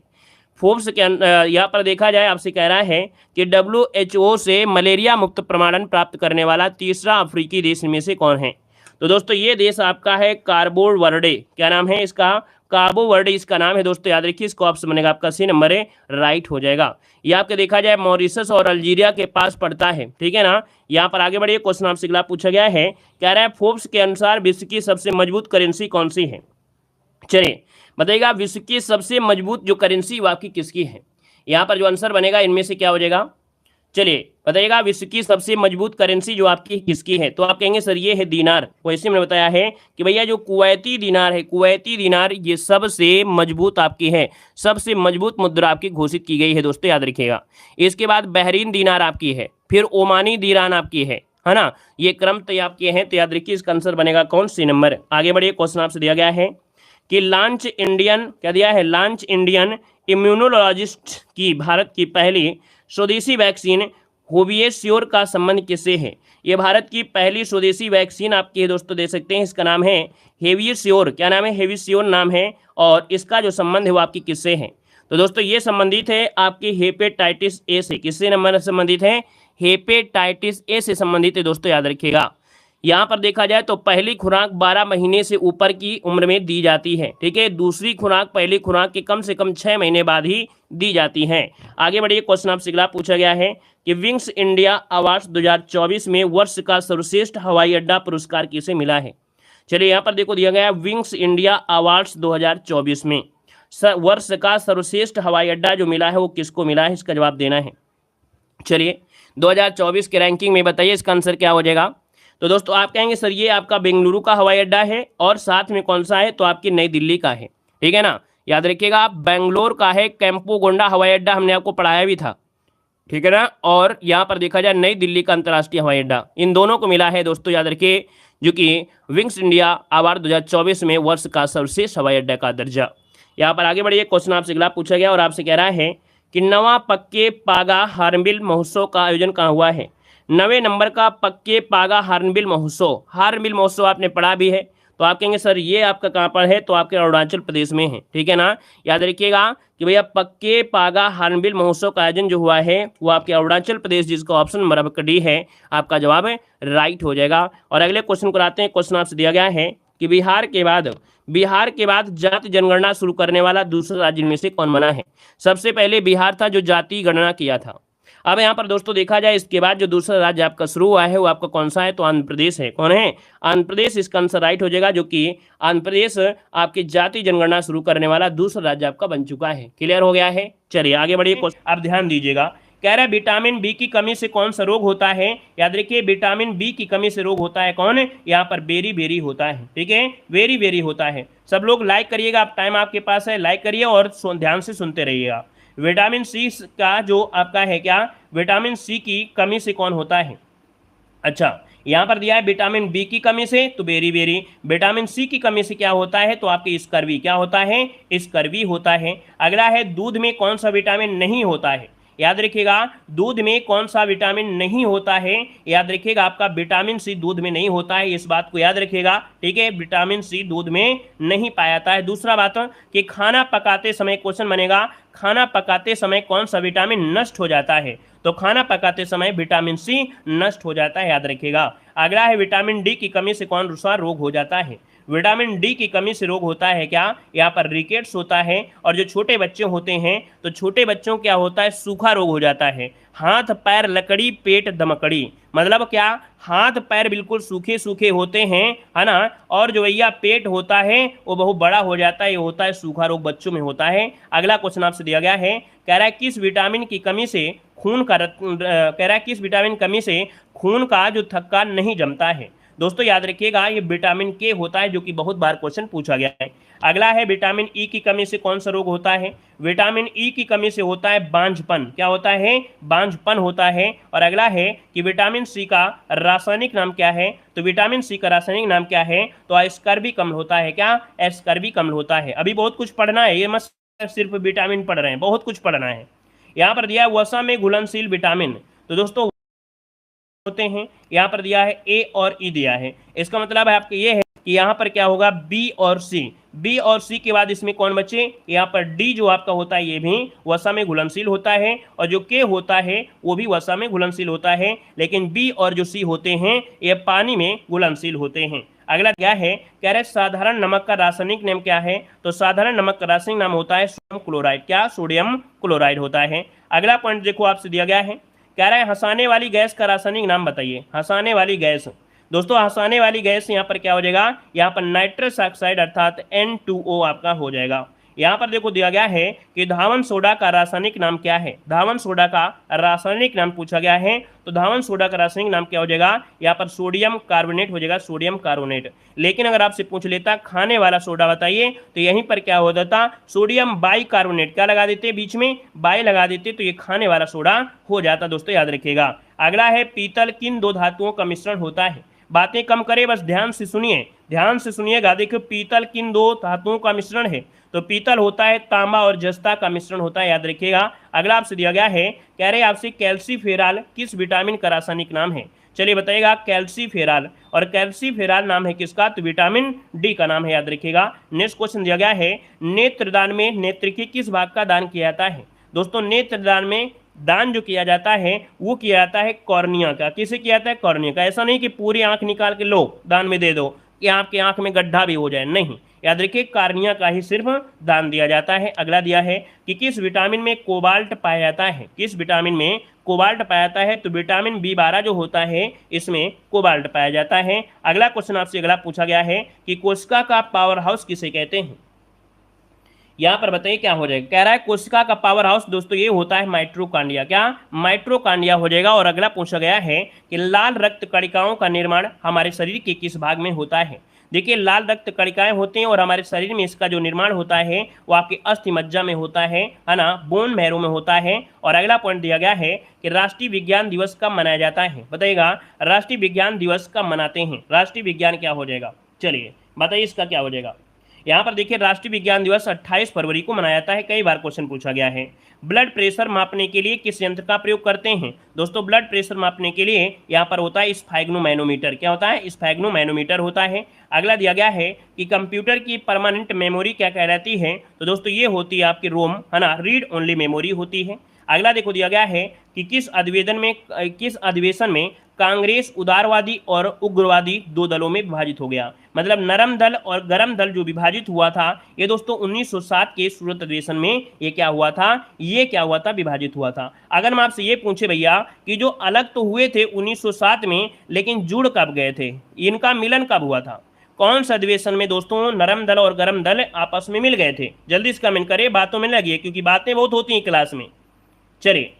फोर्ब्स के यहाँ पर देखा जाए आपसे कह रहा है कि WHO से मलेरिया मुक्त प्रमाणन प्राप्त करने वाला तीसरा अफ्रीकी देश में से कौन है। तो दोस्तों ये देश आपका है कार्बो वर्डे। क्या नाम है इसका, काबो वर्डे इसका नाम है दोस्तों, याद रखिए इसका ऑप्शन बनेगा आपका सी नंबर है, राइट हो जाएगा। ये आपके देखा जाए मॉरिशस और अल्जीरिया के पास पड़ता है, ठीक है ना। यहाँ पर आगे बढ़िए, क्वेश्चन आपसे अगला पूछा गया है, कह रहा है फोर्ब्स के अनुसार विश्व की सबसे मजबूत करेंसी कौन सी है। चलिए बताइएगा विश्व की सबसे मजबूत जो करेंसी वो आपकी किसकी है। यहाँ पर जो आंसर बनेगा इनमें से क्या हो जाएगा, चलिए बताइएगा विश्व की सबसे मजबूत करेंसी जो आपकी किसकी है। तो आप कहेंगे सर ये है दीनार। वैसे मैंने बताया है कि भैया जो कुवैती दीनार है, कुवैती दीनार ये सबसे मजबूत आपकी है, सबसे मजबूत मुद्रा आपकी घोषित की गई है दोस्तों, याद रखिएगा। इसके बाद बहरीन दीनार आपकी है, फिर ओमानी दीरान आपकी है ना। ये क्रम तय आपके हैं, तो याद रखिए इसका आंसर बनेगा कौन सी नंबर। आगे बढ़िए, क्वेश्चन आपसे दिया गया है कि लॉन्च इंडियन, क्या दिया है, लॉन्च इंडियन इम्यूनोलॉजिस्ट की भारत की पहली स्वदेशी वैक्सीन होविएश्योर का संबंध किससे है। ये भारत की पहली स्वदेशी वैक्सीन आपकी है दोस्तों, दे सकते हैं, इसका नाम है हेविश्योर। क्या नाम है, हेविश्योर नाम है, और इसका जो संबंध है वो आपकी किससे है। तो दोस्तों ये संबंधित है आपकी हेपेटाइटिस ए से। किससे नंबर संबंधित है, हेपेटाइटिस ए से संबंधित है दोस्तों, याद रखिएगा। यहाँ पर देखा जाए तो पहली खुराक 12 महीने से ऊपर की उम्र में दी जाती है, ठीक है। दूसरी खुराक पहली खुराक के कम से कम 6 महीने बाद ही दी जाती है। आगे बढ़िए, क्वेश्चन आपसे अगला पूछा गया है कि विंग्स इंडिया अवार्ड्स 2024 में वर्ष का सर्वश्रेष्ठ हवाई अड्डा पुरस्कार किसे मिला है। चलिए यहाँ पर देखो दिया गया है विंग्स इंडिया अवार्ड्स 2024 में वर्ष का सर्वश्रेष्ठ हवाई अड्डा जो मिला है वो किसको मिला है, इसका जवाब देना है। चलिए 2024 के रैंकिंग में बताइए इसका आंसर क्या हो जाएगा। तो दोस्तों आप कहेंगे सर ये आपका बेंगलुरु का हवाई अड्डा है और साथ में कौन सा है, तो आपकी नई दिल्ली का है, ठीक है ना। याद रखिएगा आप बेंगलोर का है केम्पोगोंडा हवाई अड्डा, हमने आपको पढ़ाया भी था, ठीक है ना। और यहाँ पर देखा जाए नई दिल्ली का अंतर्राष्ट्रीय हवाई अड्डा, इन दोनों को मिला है दोस्तों, याद रखिए, जो कि विंग्स इंडिया अवार्ड 2024 में वर्ष का सर्वश्रेष्ठ हवाई अड्डा का दर्जा। यहाँ पर आगे बढ़िए, क्वेश्चन आपसे अगला पूछा गया और आपसे कह रहा है कि नवा पक्के पागा हार्नबिल महोत्सव का आयोजन कहाँ हुआ है। 9वें नंबर का पक्के पागा हार्नबिल महोत्सव, हार्नबिल महोत्सव आपने पढ़ा भी है। तो आप कहेंगे सर ये आपका कहाँ पर है, तो आपके अरुणाचल प्रदेश में है, ठीक है ना। याद रखिएगा कि भैया पक्के पागा हार्नबिल महोत्सव का आयोजन जो हुआ है वो आपके अरुणाचल प्रदेश, जिसका ऑप्शन नंबर आपका डी है, आपका जवाब है राइट हो जाएगा। और अगले क्वेश्चन को आते हैं। क्वेश्चन आपसे दिया गया है कि बिहार के बाद जाति जनगणना शुरू करने वाला दूसरा राज्य में से कौन बना है। सबसे पहले बिहार था जो जाति गणना किया था। अब यहाँ पर दोस्तों देखा जाए इसके बाद जो दूसरा राज्य आपका शुरू हुआ है वो आपका कौन सा है, तो आंध्र प्रदेश है। कौन है, आंध्र प्रदेश, इसका आंसर राइट हो जाएगा, जो कि आंध्र प्रदेश आपकी जाति जनगणना शुरू करने वाला दूसरा राज्य आपका बन चुका है। क्लियर हो गया है। चलिए आगे बढ़िए, आप ध्यान दीजिएगा। कह रहा है विटामिन बी की कमी से कौन सा रोग होता है। याद रखिए विटामिन बी की कमी से रोग होता है कौन, यहाँ पर बेरी होता है, ठीक है, वेरी होता है। सब लोग लाइक करिएगा, आप टाइम आपके पास है, लाइक करिए और ध्यान से सुनते रहिएगा। विटामिन सी का जो आपका है क्या, विटामिन सी की कमी से कौन होता है। अच्छा यहाँ पर दिया है विटामिन बी की कमी से, तो बेरी। विटामिन सी की कमी से क्या होता है, तो आपके स्कर्वी, क्या होता है, स्कर्वी होता है। अगला है दूध में कौन सा विटामिन नहीं होता है। याद रखिएगा दूध में कौन सा विटामिन नहीं होता है। याद रखिएगा आपका विटामिन सी दूध में नहीं होता है, इस बात को याद रखिएगा, ठीक है। विटामिन सी दूध में नहीं पाया जाता है। दूसरा बात कि खाना पकाते समय क्वेश्चन बनेगा, खाना पकाते समय कौन सा विटामिन नष्ट हो जाता है। तो खाना पकाते समय विटामिन सी नष्ट हो जाता है, याद रखिएगा। अगला है विटामिन डी की कमी से कौन सा रोग हो जाता है। विटामिन डी की कमी से रोग होता है क्या, यहाँ पर रिकेट्स होता है। और जो छोटे बच्चे होते हैं तो छोटे बच्चों क्या होता है, सूखा रोग हो जाता है। हाथ पैर लकड़ी पेट दमकड़ी, मतलब क्या, हाथ पैर बिल्कुल सूखे सूखे होते हैं, है ना। और जो भैया पेट होता है वो बहुत बड़ा हो जाता है, ये होता है सूखा रोग, बच्चों में होता है। अगला क्वेश्चन आपसे दिया गया है, कह रहा है किस विटामिन की कमी से खून का कह रहा है किस विटामिन कमी से खून का जो थक्का नहीं जमता है। दोस्तों याद रखिएगा ये विटामिन के होता है, जो कि बहुत बार क्वेश्चन पूछा गया है। अगला है विटामिन ई की कमी से कौन सा रोग होता है। विटामिन ई की कमी से होता है बांझपन, क्या होता है, बांझपन होता है। और अगला है कि विटामिन सी का रासायनिक नाम क्या है। तो विटामिन सी का रासायनिक नाम क्या है, तो स्कर्वी अम्ल होता है। क्या, स्कर्वी अम्ल होता है। अभी बहुत कुछ पढ़ना है, ये मत सिर्फ विटामिन पढ़ रहे हैं, बहुत कुछ पढ़ना है। यहाँ पर दिया है वसा में घुलनशील विटामिन, तो दोस्तों होते हैं, यहाँ पर दिया है ए और ई दिया है। इसका मतलब है आपके ये है कि यहाँ पर क्या होगा, बी और सी के बाद इसमें कौन बचे, यहाँ पर डी जो आपका होता है ये भी वसा में घुलनशील होता है, और जो के होता है वो भी वसा में घुलनशील होता है। लेकिन बी और जो सी होते हैं ये पानी में घुलनशील होते हैं। अगला क्या है, कह रहे साधारण नमक का रासायनिक नाम क्या है, तो साधारण नमक का रासायनिक नाम होता है सोडियम क्लोराइड। क्या, सोडियम क्लोराइड होता है। अगला पॉइंट देखो आपसे दिया गया है, कह रहा है हंसाने वाली गैस का रासायनिक नाम बताइए। हंसाने वाली गैस, दोस्तों हंसाने वाली गैस यहाँ पर क्या हो जाएगा, यहाँ पर नाइट्रस ऑक्साइड अर्थात N2O आपका हो जाएगा। यहाँ पर देखो दिया गया है कि धावन सोडा का रासायनिक नाम क्या है। धावन सोडा का रासायनिक नाम पूछा गया है, तो धावन सोडा का रासायनिक नाम क्या हो जाएगा, यहाँ पर सोडियम कार्बोनेट हो जाएगा, सोडियम कार्बोनेट। लेकिन अगर आपसे पूछ लेता खाने वाला सोडा बताइए, तो यहीं पर क्या हो जाता, सोडियम बाई कार्बोनेट। क्या लगा देते, बीच में बाई लगा देते, तो ये खाने वाला सोडा हो जाता। दोस्तों याद रखिएगा। अगला है पीतल किन दो धातुओं का मिश्रण होता है। बातें कम करें, बस ध्यान से सुनिए, ध्यान से सुनिएगा। देखिए पीतल किन दो धातुओं का मिश्रण है, तो पीतल होता है तांबा और जस्ता का मिश्रण होता है, याद रखिएगा। अगला आपसे दिया गया है, कह रहे आपसे कैल्सीफेराल किस विटामिन का रासायनिक नाम है। चलिए बताइएगा, कैल्सीफेराल, और कैल्सीफेराल नाम है किसका, तो विटामिन डी का नाम है, याद रखिएगा। नेक्स्ट क्वेश्चन दिया गया है, नेत्रदान में नेत्र के किस भाग का दान किया जाता है। दोस्तों नेत्रदान में दान जो किया जाता है वो किया जाता है कॉर्निया का। किसे किया जाता है, कॉर्निया का। ऐसा नहीं कि पूरी आंख निकाल के लो दान में दे दो कि आपकी आंख में गड्ढा भी हो जाए, नहीं, याद रखिए कार्निया का ही सिर्फ दान दिया जाता है। अगला दिया है कि किस विटामिन में कोबाल्ट पाया जाता है। किस विटामिन में कोबाल्ट पाया जाता है, तो विटामिन B12 जो होता है इसमें कोबाल्ट पाया जाता है। अगला क्वेश्चन आपसे अगला पूछा गया है कि कोशिका का पावर हाउस किसे कहते हैं। यहाँ पर बताइए क्या हो जाएगा, कह रहा है कोशिका का पावर हाउस दोस्तों ये होता है माइट्रोकांडिया। क्या, माइट्रोकांडिया हो जाएगा। और अगला पूछा गया है कि लाल रक्त कणिकाओं का निर्माण हमारे शरीर के किस भाग में होता है। देखिए लाल रक्त कणिकाएं होते हैं और हमारे शरीर में इसका जो निर्माण होता है वो आपके अस्थि मज्जा में होता है ना, बोन मैरो में होता है। और अगला पॉइंट दिया गया है कि राष्ट्रीय विज्ञान दिवस कब मनाया जाता है। बताइएगा राष्ट्रीय विज्ञान दिवस कब मनाते हैं। राष्ट्रीय विज्ञान क्या हो जाएगा, चलिए बताइए इसका क्या हो जाएगा। यहाँ पर देखिए राष्ट्रीय विज्ञान दिवस 28 फरवरी को मनाया जाता है। कई बार क्वेश्चन पूछा गया है। ब्लड प्रेशर मापने के लिए किस यंत्र का प्रयोग करते हैं। दोस्तों ब्लड प्रेशर मापने के लिए यहाँ पर होता है स्फैग्नोमैनोमीटर। क्या होता है, स्फैग्नोमैनोमीटर होता है। अगला दिया गया है कि कंप्यूटर की परमानेंट मेमोरी क्या कहलाती है, तो दोस्तों ये होती है आपकी रोम, है ना, रीड ओनली मेमोरी होती है। अगला देखो दिया गया है कि किस अधिवेशन में कांग्रेस उदारवादी और उग्रवादी दो दलों में विभाजित हो गया। मतलब नरम दल और गरम दल जो विभाजित हुआ था ये दोस्तों 1907 के सूरत अधिवेशन में ये क्या हुआ था, ये क्या हुआ था, विभाजित हुआ था। अगर मैं आपसे ये पूछे भैया कि जो अलग तो हुए थे 1907 में, लेकिन जुड़ कब गए थे, इनका मिलन कब हुआ था, कौन सा अधिवेशन में दोस्तों नरम दल और गरम दल आपस में मिल गए थे। जल्दी इसका कमेंट करें, बातों में लगिए क्योंकि बातें बहुत होती हैं क्लास में। चलिए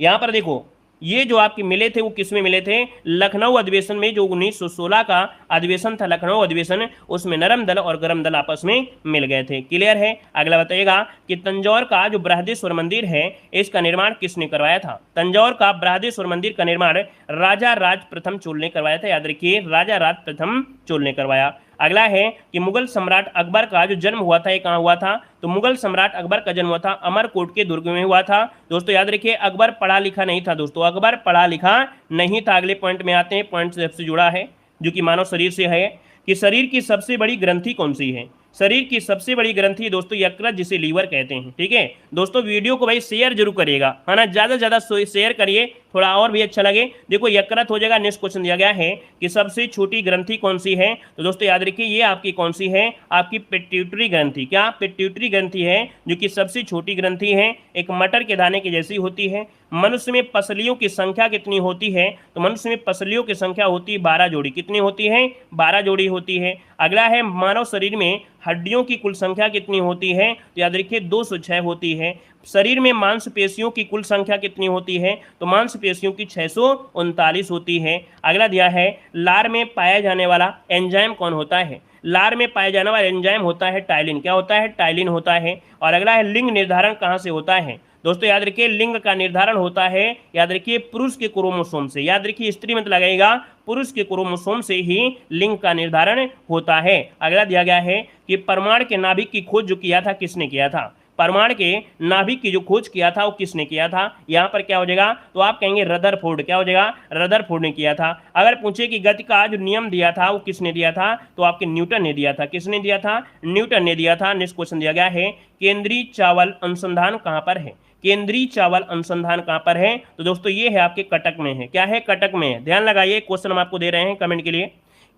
यहां पर देखो ये जो आपके मिले थे वो किस में मिले थे, लखनऊ अधिवेशन में। जो 1916 का अधिवेशन था लखनऊ अधिवेशन, उसमें नरम दल और गरम दल आपस में मिल गए थे। क्लियर है। अगला बताइएगा कि तंजौर का जो बृहदेश्वर मंदिर है इसका निर्माण किसने करवाया था। तंजौर का बृहदेश्वर मंदिर का निर्माण राजा राज प्रथम चोल ने करवाया था। याद रखिए राजा राज प्रथम चोल ने करवाया। अगला है कि मुगल सम्राट अकबर का जो जन्म हुआ था ये कहाँ हुआ था, तो मुगल सम्राट अकबर का जन्म हुआ था अमरकोट के दुर्ग में हुआ था। दोस्तों याद रखिए अकबर पढ़ा लिखा नहीं था। दोस्तों अकबर पढ़ा लिखा नहीं था। अगले पॉइंट में आते हैं, पॉइंट से जुड़ा है जो कि मानव शरीर से है कि शरीर की सबसे बड़ी ग्रंथि कौन सी है। शरीर की सबसे बड़ी ग्रंथि दोस्तों यकृत, जिसे लीवर कहते हैं। ठीक है दोस्तों, वीडियो को भाई शेयर जरूर करिएगा, है ना, ज़्यादा से ज़्यादा शेयर करिए, थोड़ा और भी अच्छा लगे। देखो यकृत हो जाएगा। नेक्स्ट क्वेश्चन दिया गया है कि सबसे छोटी ग्रंथि कौन सी है, तो दोस्तों याद रखिए ये आपकी कौन सी है, आपकी पिट्यूटरी ग्रंथि। क्या, पिट्यूटरी ग्रंथि है जो कि सबसे छोटी ग्रंथि है, एक मटर के दाने की जैसी होती है। मनुष्य में पसलियों की संख्या कितनी होती है, तो मनुष्य में पसलियों की संख्या होती है 12 जोड़ी। कितनी होती है, 12 जोड़ी होती है। अगला है मानव शरीर में हड्डियों की कुल संख्या कितनी होती है, तो याद रखिए 206 होती है। शरीर में मांसपेशियों की कुल संख्या कितनी होती है, तो मांसपेशियों की 639 होती है। अगला दिया है लार में पाया जाने वाला एंजाइम कौन होता है। लार में पाया जाने वाला एंजाइम होता है टाइलिन। क्या होता है, टाइलिन होता है। और अगला है लिंग निर्धारण कहाँ से होता है। दोस्तों याद रखिए लिंग का निर्धारण होता है, याद रखिए पुरुष के क्रोमोसोम से। याद रखिए स्त्री मत लगाएगा, पुरुष के क्रोमोसोम से ही लिंग का निर्धारण होता है। अगला दिया गया है कि परमाणु के नाभिक की खोज जो किया था किसने किया था। परमाणु के नाभिक की जो खोज किया था वो किसने किया था। यहाँ पर क्या हो जाएगा, तो आप कहेंगे रदरफोर्ड। क्या हो जाएगा, रदरफोर्ड ने किया था। अगर पूछे कि गति का जो नियम दिया था वो किसने दिया था, तो आपके न्यूटन ने दिया था। किसने दिया था, न्यूटन ने दिया था। नेक्स्ट क्वेश्चन दिया गया है केंद्रीय चावल अनुसंधान कहाँ पर है। केंद्रीय चावल अनुसंधान कहाँ पर है, तो दोस्तों ये है आपके कटक में है। क्या है, कटक में है। ध्यान लगाइए क्वेश्चन हम आपको दे रहे हैं कमेंट के लिए।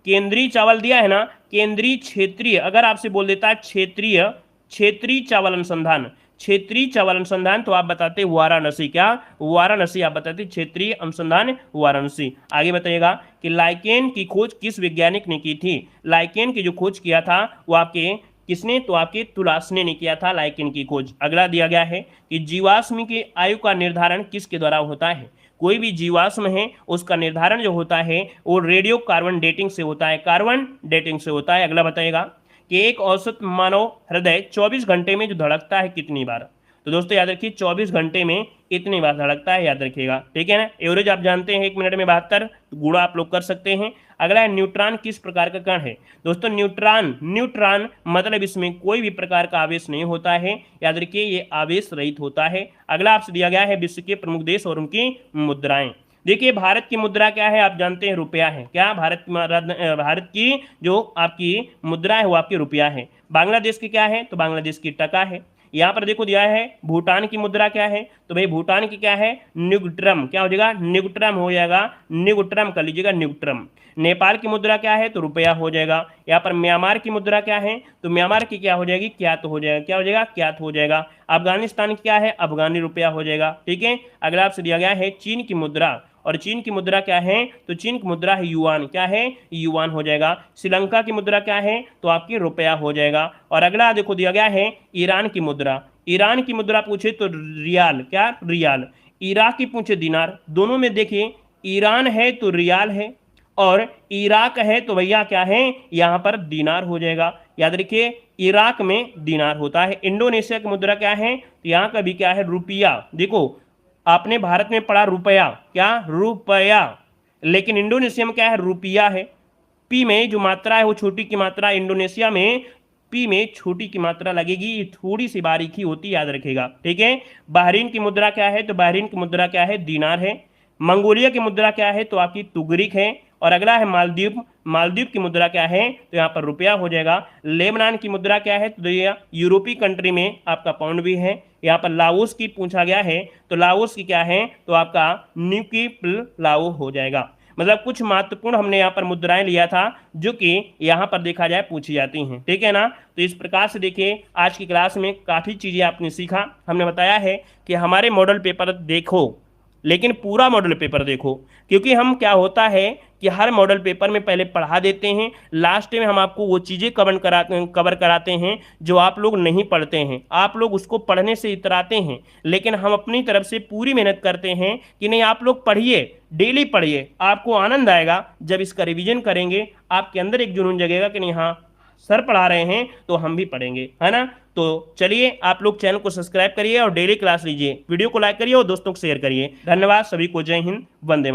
केंद्रीय चावल दिया है ना, केंद्रीय क्षेत्रीय, अगर आपसे बोल देता है क्षेत्रीय, क्षेत्रीय चावल अनुसंधान, क्षेत्रीय चावल अनुसंधान, तो आप बताते वाराणसी। क्या? वाराणसी आप बताते क्षेत्रीय अनुसंधान वाराणसी। आगे बताइएगा कि लाइकेन की खोज किस वैज्ञानिक ने की थी? लाइकेन की जो खोज किया था वो आपके किसने? तो आपके तुलासने ने किया था लाइकेन की खोज। अगला दिया गया है कि जीवाश्म की आयु का निर्धारण किसके द्वारा होता है? कोई भी जीवाश्म है उसका निर्धारण जो होता है वो रेडियो कार्बन डेटिंग से होता है, कार्बन डेटिंग से होता है। अगला बताएगा कि एक औसत मानव हृदय 24 घंटे में जो धड़कता है कितनी बार? तो दोस्तों याद रखिए 24 घंटे में इतनी बार धड़कता है, याद रखिएगा, ठीक है ना। एवरेज आप जानते हैं 1 मिनट में 72, तो गुणा आप लोग कर सकते हैं। अगला है न्यूट्रॉन किस प्रकार का कण है? दोस्तों न्यूट्रॉन, न्यूट्रॉन मतलब इसमें कोई भी प्रकार का आवेश नहीं होता है, याद रखिए ये आवेश रहित होता है। अगला आपसे दिया गया है विश्व के प्रमुख देश और उनकी मुद्राएं। देखिए भारत की मुद्रा क्या है? आप जानते हैं रुपया है। क्या? भारत की जो आपकी मुद्रा है वो आपकी रुपया है। बांग्लादेश की क्या है? तो बांग्लादेश की टका है। यहाँ पर देखो दिया है भूटान की मुद्रा क्या है? तो भाई भूटान की क्या है? न्यूट्रम। क्या हो जाएगा? न्यूट्रम हो जाएगा, न्यूट्रम कर लीजिएगा, न्यूट्रम। नेपाल की मुद्रा क्या है? तो रुपया हो जाएगा। यहाँ पर म्यांमार की मुद्रा क्या है? तो म्यांमार की क्या हो जाएगी? क्यात हो जाएगा। क्या हो जाएगा? क्यात हो जाएगा। अफगानिस्तान की क्या है? अफगानी रुपया हो जाएगा, ठीक है। अगला आपसे दिया गया है चीन की मुद्रा, और चीन की मुद्रा क्या है? तो चीन की मुद्रा है युआन। क्या है? युआन हो जाएगा। श्रीलंका की मुद्रा क्या है? तो आपकी रुपया हो जाएगा। और अगला देखो दिया गया है ईरान की मुद्रा। ईरान की मुद्रा पूछे तो रियाल। क्या? रियाल। इराक की पूछे दिनार। दोनों में देखिए ईरान है तो रियाल है, और इराक है तो भैया क्या है? यहां पर दिनार हो जाएगा। याद रखिए इराक में दिनार होता है। इंडोनेशिया की मुद्रा क्या है? तो यहाँ का भी क्या है? रुपया। देखो आपने भारत में पढ़ा रुपया, क्या? रुपया, लेकिन इंडोनेशिया में क्या है? रुपया है। पी में जो मात्रा है वो छोटी की मात्रा, इंडोनेशिया में पी में छोटी की मात्रा लगेगी, ये थोड़ी सी बारीकी होती, याद रखेगा, ठीक है। बहरीन की मुद्रा क्या है? तो बहरीन की मुद्रा क्या है? दिनार है। मंगोलिया की मुद्रा क्या है? तो आपकी तुगरिक है। और अगला है मालदीव। मालदीव की मुद्रा क्या है? तो यहाँ पर रुपया हो जाएगा। लेबनान की मुद्रा क्या है? तो ये यूरोपीय कंट्री में आपका पाउंड भी है। यहाँ पर लाओस की पूछा गया है, तो लाओस की क्या है? तो आपका न्यूकी लाओ हो जाएगा। मतलब कुछ महत्वपूर्ण हमने यहाँ पर मुद्राएं लिया था जो कि यहाँ पर देखा जाए पूछी जाती हैं, ठीक है ना। तो इस प्रकार से देखिए आज की क्लास में काफ़ी चीज़ें आपने सीखा। हमने बताया है कि हमारे मॉडल पेपर देखो, लेकिन पूरा मॉडल पेपर देखो, क्योंकि हम क्या होता है कि हर मॉडल पेपर में पहले पढ़ा देते हैं, लास्ट में हम आपको वो चीज़ें कवर कराते हैं जो आप लोग नहीं पढ़ते हैं। आप लोग उसको पढ़ने से इतराते हैं, लेकिन हम अपनी तरफ से पूरी मेहनत करते हैं कि नहीं आप लोग पढ़िए, डेली पढ़िए, आपको आनंद आएगा जब इसका रिवीजन करेंगे। आपके अंदर एक जुनून जगेगा कि नहीं हाँ सर पढ़ा रहे हैं तो हम भी पढ़ेंगे, है ना। तो चलिए आप लोग चैनल को सब्सक्राइब करिए और डेली क्लास लीजिए, वीडियो को लाइक करिए और दोस्तों को शेयर करिए। धन्यवाद सभी को, जय हिंद, वंदे मातरम।